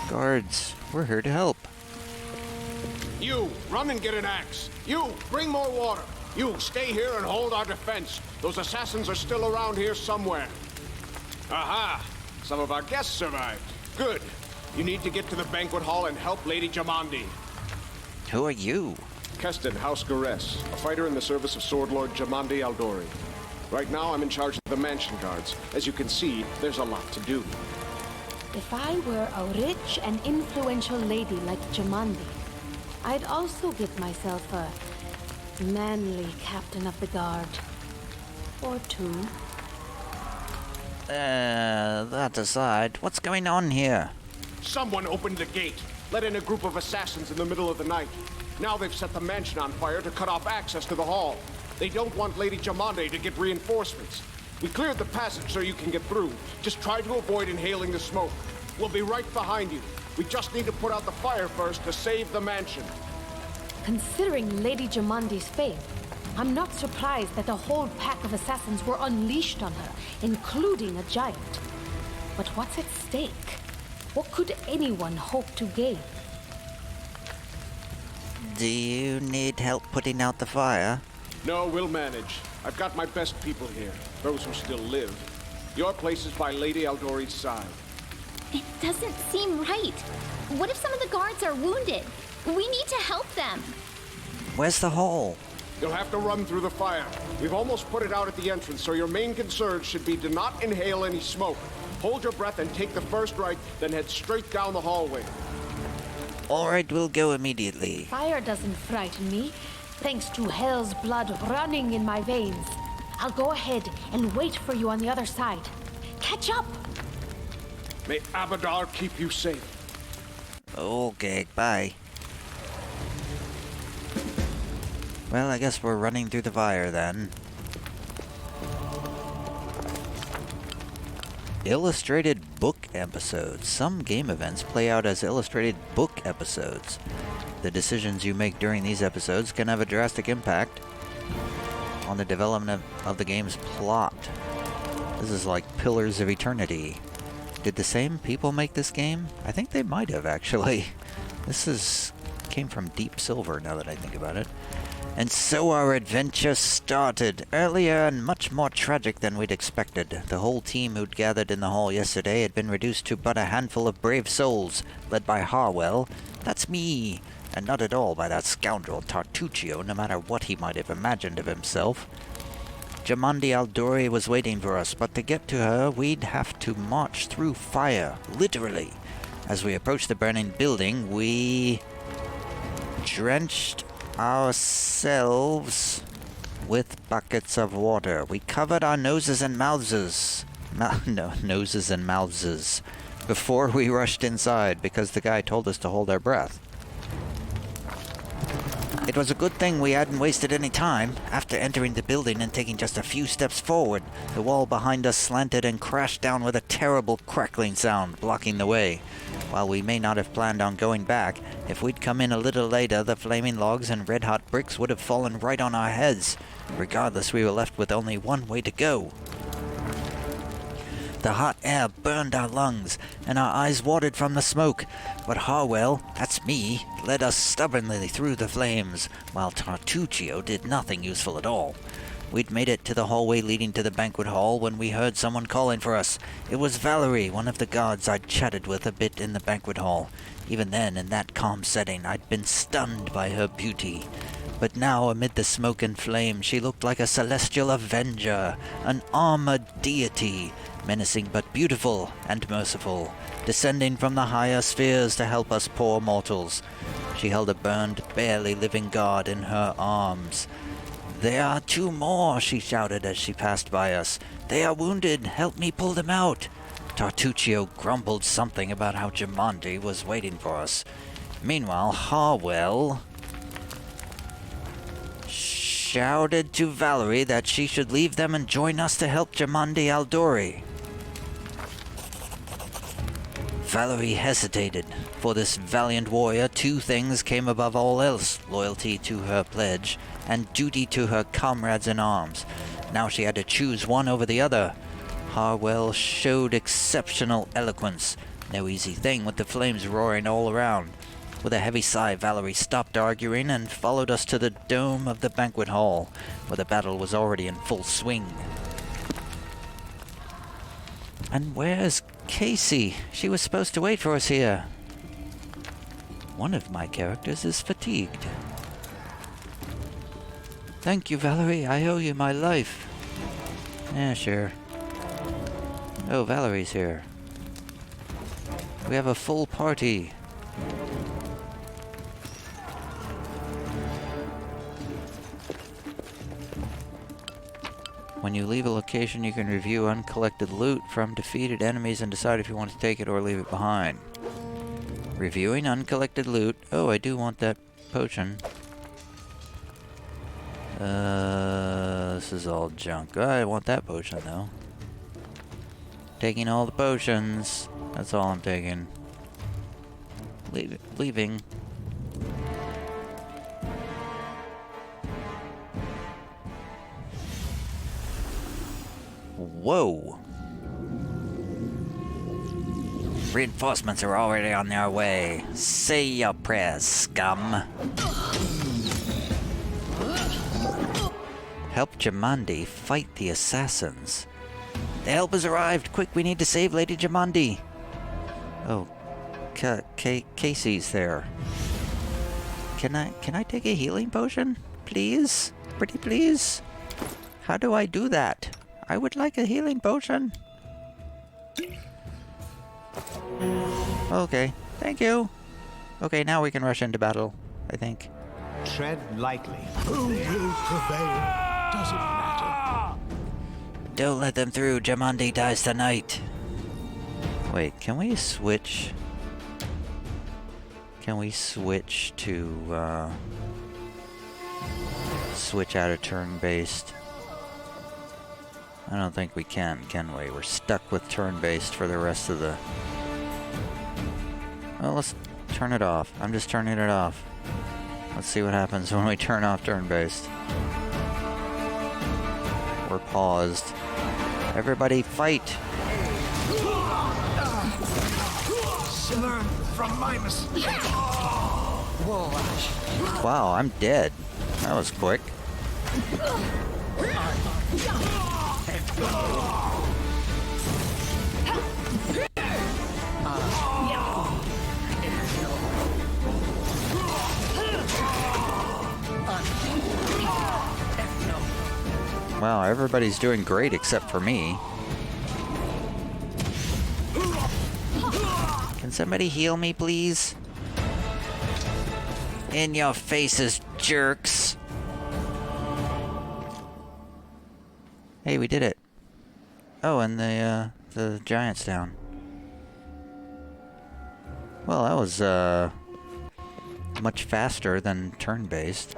Guards, we're here to help. You, run and get an axe. You, bring more water. You, stay here and hold our defense. Those assassins are still around here somewhere. Aha! Some of our guests survived. Good. You need to get to the banquet hall and help Lady Jamandi. Who are you? Keston, House Gares, a fighter in the service of Sword Lord Jamandi Aldori. Right now, I'm in charge of the mansion guards. As you can see, there's a lot to do. If I were a rich and influential lady like Jamandi, I'd also get myself a manly captain of the guard. Or two. That aside, what's going on here? Someone opened the gate, let in a group of assassins in the middle of the night. Now they've set the mansion on fire to cut off access to the hall. They don't want Lady Jamandi to get reinforcements. We cleared the passage so you can get through. Just try to avoid inhaling the smoke. We'll be right behind you. We just need to put out the fire first to save the mansion. Considering Lady Jamandi's fame, I'm not surprised that a whole pack of assassins were unleashed on her, including a giant. But what's at stake? What could anyone hope to gain? Do you need help putting out the fire? No, we'll manage. I've got my best people here, those who still live. Your place is by Lady Aldori's side. It doesn't seem right. What if some of the guards are wounded? We need to help them. Where's the hole? You'll have to run through the fire. We've almost put it out at the entrance, so your main concern should be to not inhale any smoke. Hold your breath and take the first right, then head straight down the hallway. Alright, we'll go immediately. Fire doesn't frighten me, thanks to hell's blood running in my veins. I'll go ahead and wait for you on the other side. Catch up! May Abadar keep you safe. Okay, bye. Well, I guess we're running through the fire then. Illustrated book episodes. Some game events play out as illustrated book episodes. The decisions you make during these episodes can have a drastic impact on the development of the game's plot. This is like Pillars of Eternity. Did the same people make this game? I think they might have, actually. This came from Deep Silver, now that I think about it. And so our adventure started, earlier and much more tragic than we'd expected. The whole team who'd gathered in the hall yesterday had been reduced to but a handful of brave souls, led by Harwell. That's me, and not at all by that scoundrel Tartuccio, no matter what he might have imagined of himself. Jamandi Aldori was waiting for us, but to get to her, we'd have to march through fire, literally. As we approached the burning building, we drenched ourselves with buckets of water. We covered our noses and mouths. Noses and mouths before we rushed inside because the guy told us to hold our breath. It was a good thing we hadn't wasted any time. After entering the building and taking just a few steps forward, the wall behind us slanted and crashed down with a terrible crackling sound, blocking the way. While we may not have planned on going back, if we'd come in a little later, the flaming logs and red-hot bricks would have fallen right on our heads. Regardless, we were left with only one way to go. The hot air burned our lungs, and our eyes watered from the smoke. But Harwell, that's me, led us stubbornly through the flames, while Tartuccio did nothing useful at all. We'd made it to the hallway leading to the banquet hall when we heard someone calling for us. It was Valerie, one of the guards I'd chatted with a bit in the banquet hall. Even then, in that calm setting, I'd been stunned by her beauty. But now, amid the smoke and flame, she looked like a celestial avenger, an armored deity, menacing but beautiful and merciful, descending from the higher spheres to help us poor mortals. She held a burned, barely living guard in her arms. "There are two more," she shouted as she passed by us. "They are wounded. Help me pull them out." Tartuccio grumbled something about how Jamandi was waiting for us. Meanwhile, Harwell shouted to Valerie that she should leave them and join us to help Jamandi Aldori. Valerie hesitated. For this valiant warrior, two things came above all else: loyalty to her pledge and duty to her comrades in arms. Now she had to choose one over the other. Harwell showed exceptional eloquence. No easy thing with the flames roaring all around. With a heavy sigh, Valerie stopped arguing and followed us to the dome of the banquet hall, where the battle was already in full swing. And where's Casey? She was supposed to wait for us here. One of my characters is fatigued. Thank you, Valerie. I owe you my life. Yeah, sure. Oh, Valerie's here. We have a full party. When you leave a location, you can review uncollected loot from defeated enemies and decide if you want to take it or leave it behind. Reviewing uncollected loot. Oh, I do want that potion. This is all junk. Oh, I want that potion, though. Taking all the potions. That's all I'm taking. Leaving. Whoa! Reinforcements are already on their way. Say your prayers, scum. Help Jamandi fight the assassins. The help has arrived. Quick, we need to save Lady Jamandi. Oh, Casey's there. Can I take a healing potion, please? Pretty please? How do I do that? I would like a healing potion. Okay, thank you. Okay, now we can rush into battle, I think. Tread lightly. Who will prevail? Does it matter? Don't let them through. Jamandi dies tonight. Wait, can we switch? Can we switch to, switch out of turn-based? I don't think we can we? We're stuck with turn-based for the rest of the... Well, let's turn it off. I'm just turning it off. Let's see what happens when we turn off turn-based. We're paused. Everybody fight! Learn from my mistakes. Wow, I'm dead. That was quick. Wow, everybody's doing great except for me. Can somebody heal me, please? In your faces, jerks. Hey, we did it. Oh, and the giant's down. Well, that was, much faster than turn-based.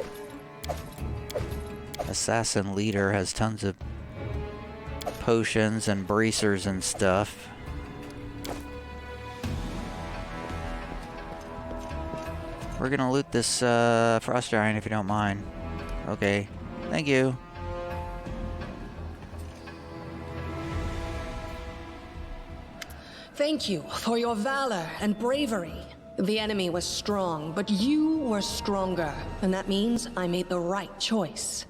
Assassin leader has tons of potions and bracers and stuff. We're gonna loot this, frost giant if you don't mind. Okay. Thank you. Thank you for your valor and bravery. The enemy was strong, but you were stronger, and that means I made the right choice.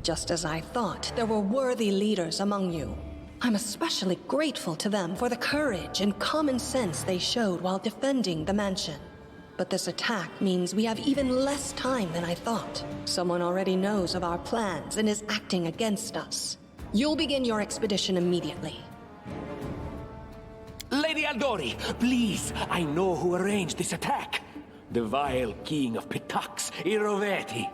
Just as I thought, there were worthy leaders among you. I'm especially grateful to them for the courage and common sense they showed while defending the mansion. But this attack means we have even less time than I thought. Someone already knows of our plans and is acting against us. You'll begin your expedition immediately. Lady Aldori, please, I know who arranged this attack. The vile king of Pitax, Iroveti.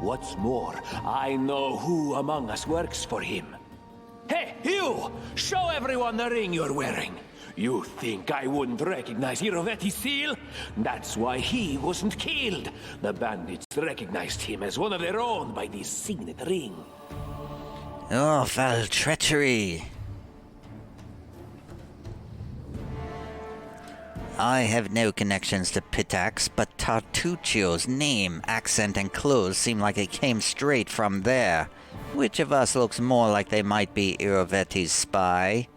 What's more, I know who among us works for him. Hey, you! Show everyone the ring you're wearing. You think I wouldn't recognize Iroveti's seal? That's why he wasn't killed. The bandits recognized him as one of their own by this signet ring. Oh, foul treachery! I have no connections to Pitax, but Tartuccio's name, accent, and clothes seem like it came straight from there. Which of us looks more like they might be Iroveti's spy?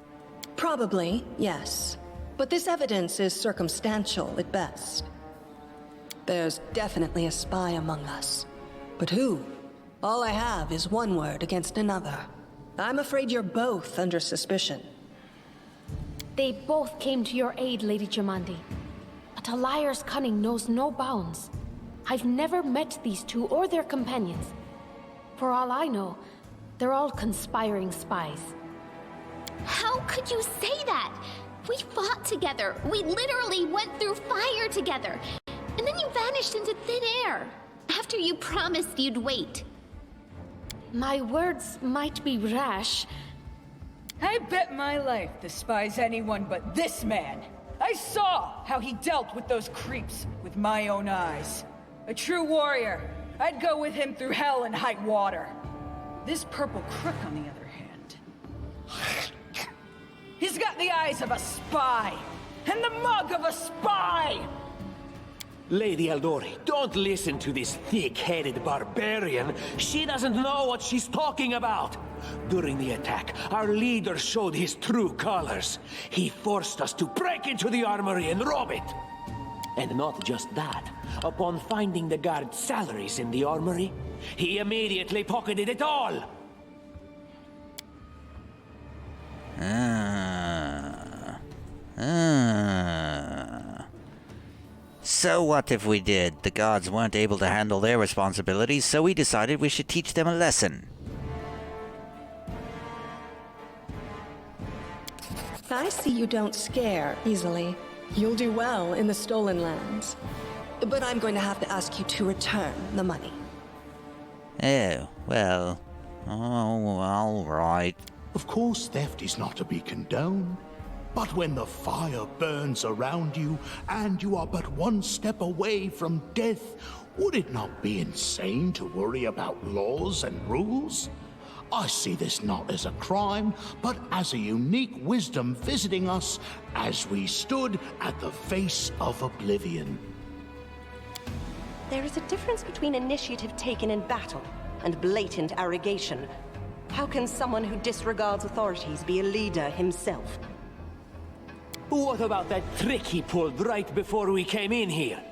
Probably, yes. But this evidence is circumstantial at best. There's definitely a spy among us. But who? All I have is one word against another. I'm afraid you're both under suspicion. They both came to your aid, Lady Jamandi. But a liar's cunning knows no bounds. I've never met these two or their companions. For all I know, they're all conspiring spies. How could you say that? We fought together. We literally went through fire together. And then you vanished into thin air. After you promised you'd wait. My words might be rash. I bet my life despise anyone but this man. I saw how he dealt with those creeps with my own eyes. A true warrior. I'd go with him through hell and high water. This purple crook, on the other hand, he's got the eyes of a spy and the mug of a spy. Lady Eldori, don't listen to this thick-headed barbarian. She doesn't know what she's talking about. During the attack, our leader showed his true colors. He forced us to break into the armory and rob it. And not just that. Upon finding the guard's salaries in the armory, he immediately pocketed it all. So what if we did? The guards weren't able to handle their responsibilities, so we decided we should teach them a lesson. I see you don't scare easily. You'll do well in the Stolen Lands. But I'm going to have to ask you to return the money. Oh, well... Oh, all right. Of course, theft is not to be condoned. But when the fire burns around you, and you are but one step away from death, would it not be insane to worry about laws and rules? I see this not as a crime, but as a unique wisdom visiting us as we stood at the face of oblivion. There is a difference between initiative taken in battle and blatant arrogation. How can someone who disregards authorities be a leader himself? What about that trick he pulled right before we came in here?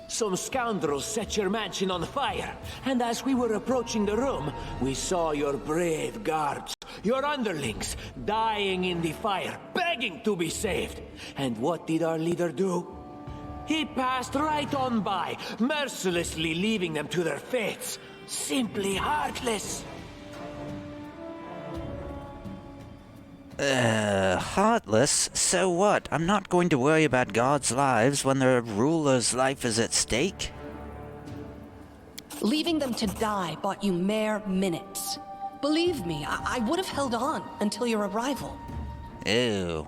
Some scoundrels set your mansion on fire, and as we were approaching the room, we saw your brave guards, your underlings, dying in the fire, begging to be saved. And what did our leader do? He passed right on by, mercilessly leaving them to their fates. Simply heartless. Heartless? So what? I'm not going to worry about God's lives when their ruler's life is at stake. Leaving them to die bought you mere minutes. Believe me, I would have held on until your arrival. Oh,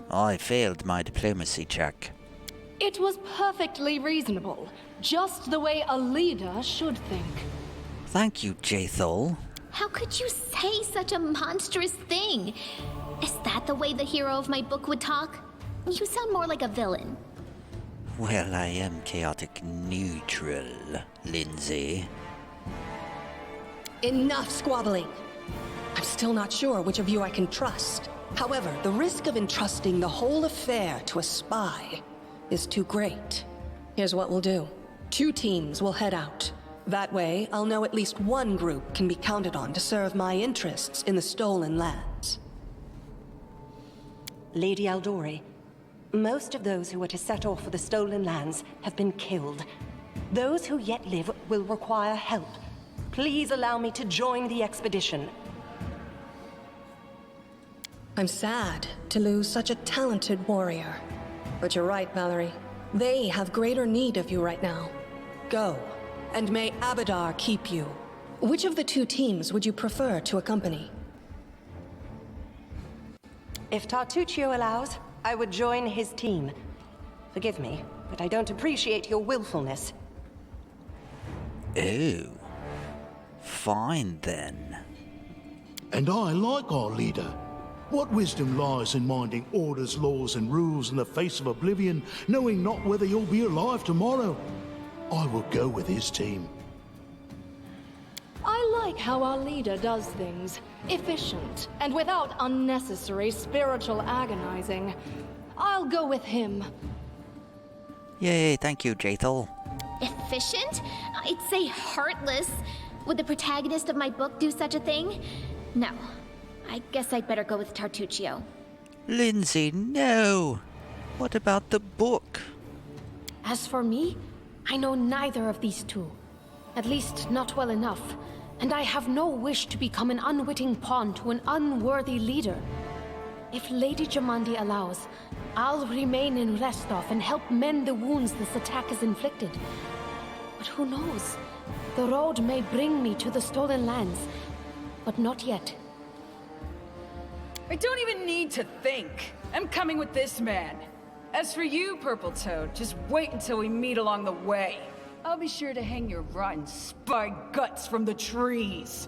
I failed my diplomacy check. It was perfectly reasonable. Just the way a leader should think. Thank you, Jathol. How could you say such a monstrous thing? Is that the way the hero of my book would talk? You sound more like a villain. Well, I am chaotic neutral, Lindsay. Enough squabbling. I'm still not sure which of you I can trust. However, the risk of entrusting the whole affair to a spy is too great. Here's what we'll do. 2 teams will head out. That way, I'll know at least one group can be counted on to serve my interests in the Stolen Lands. Lady Eldori, most of those who are to set off for the Stolen Lands have been killed. Those who yet live will require help. Please allow me to join the expedition. I'm sad to lose such a talented warrior. But you're right, Valerie. They have greater need of you right now. Go, and may Abadar keep you. Which of the 2 teams would you prefer to accompany? If Tartuccio allows, I would join his team. Forgive me, but I don't appreciate your willfulness. Oh. Fine, then. And I like our leader. What wisdom lies in minding orders, laws, and rules in the face of oblivion, knowing not whether you'll be alive tomorrow? I will go with his team. I like how our leader does things. Efficient, and without unnecessary spiritual agonizing. I'll go with him. Yay, thank you, Jathol. Efficient? I'd say heartless. Would the protagonist of my book do such a thing? No. I guess I'd better go with Tartuccio. Lindsay, no! What about the book? As for me, I know neither of these two. At least not well enough. And I have no wish to become an unwitting pawn to an unworthy leader. If Lady Jamandi allows, I'll remain in Restov and help mend the wounds this attack has inflicted. But who knows? The road may bring me to the Stolen Lands, but not yet. I don't even need to think. I'm coming with this man. As for you, Purple Toad, just wait until we meet along the way. I'll be sure to hang your rotten spy guts from the trees.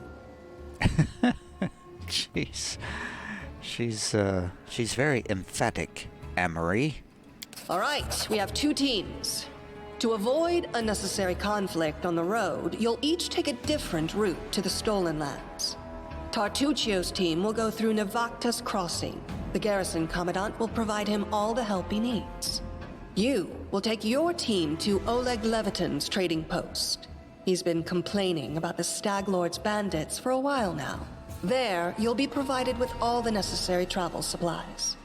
Jeez. She's very emphatic, Amory. All right, we have 2 teams. To avoid unnecessary conflict on the road, you'll each take a different route to the Stolen Lands. Tartuccio's team will go through Navakta's crossing. The garrison commandant will provide him all the help he needs. You will take your team to Oleg Leviton's trading post. He's been complaining about the Stag Lord's bandits for a while now. There, you'll be provided with all the necessary travel supplies.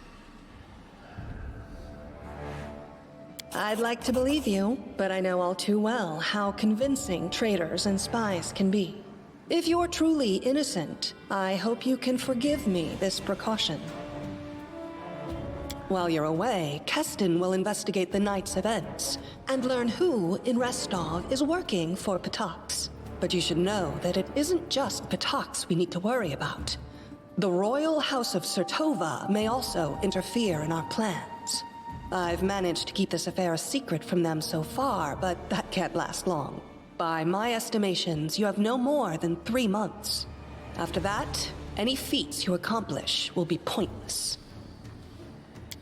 I'd like to believe you, but I know all too well how convincing traitors and spies can be. If you're truly innocent, I hope you can forgive me this precaution. While you're away, Keston will investigate the night's events and learn who in Restov is working for Patox. But you should know that it isn't just Patox we need to worry about. The Royal House of Sertova may also interfere in our plans. I've managed to keep this affair a secret from them so far, but that can't last long. By my estimations, you have no more than 3 months. After that, any feats you accomplish will be pointless.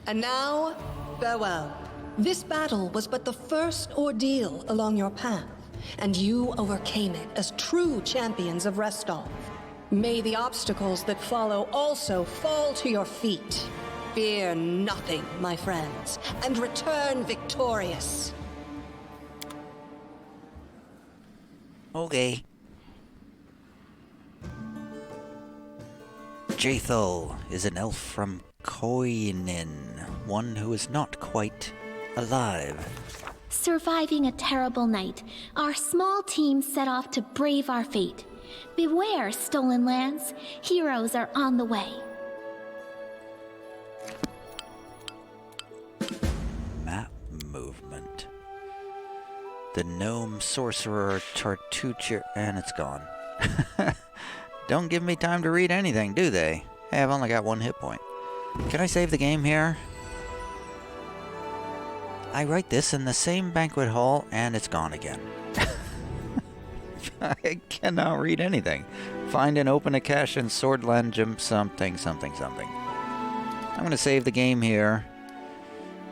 And now, farewell. This battle was but the first ordeal along your path, and you overcame it as true champions of Restov. May the obstacles that follow also fall to your feet. Fear nothing, my friends, and return victorious. Okay. Jathal is an elf from Koinin, one who is not quite alive. Surviving a terrible night, our small team set off to brave our fate. Beware, Stolen Lands. Heroes are on the way. Map movement. The gnome sorcerer Tartuccio, and it's gone. Don't give me time to read anything, do they? Hey, I've only got 1 hit point. Can I save the game here? I write this in the same banquet hall, and it's gone again. I cannot read anything. Find and open a cache in Swordland Gym something. I'm going to save the game here.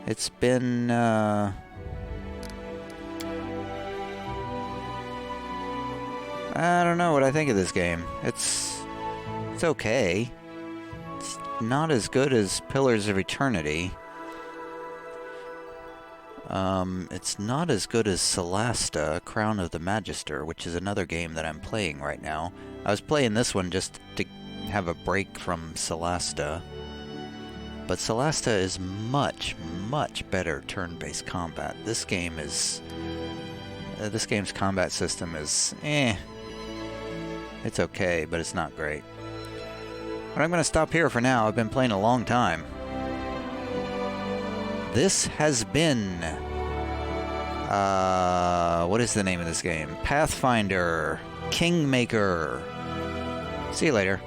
It's been, I don't know what I think of this game. It's okay. It's not as good as Pillars of Eternity. It's not as good as Celasta, Crown of the Magister, which is another game that I'm playing right now. I was playing this one just to have a break from Celasta. But Celasta is much, much better turn-based combat. This game is... this game's combat system is... It's okay, but it's not great. But I'm going to stop here for now. I've been playing a long time. This has been... what is the name of this game? Pathfinder Kingmaker. See you later.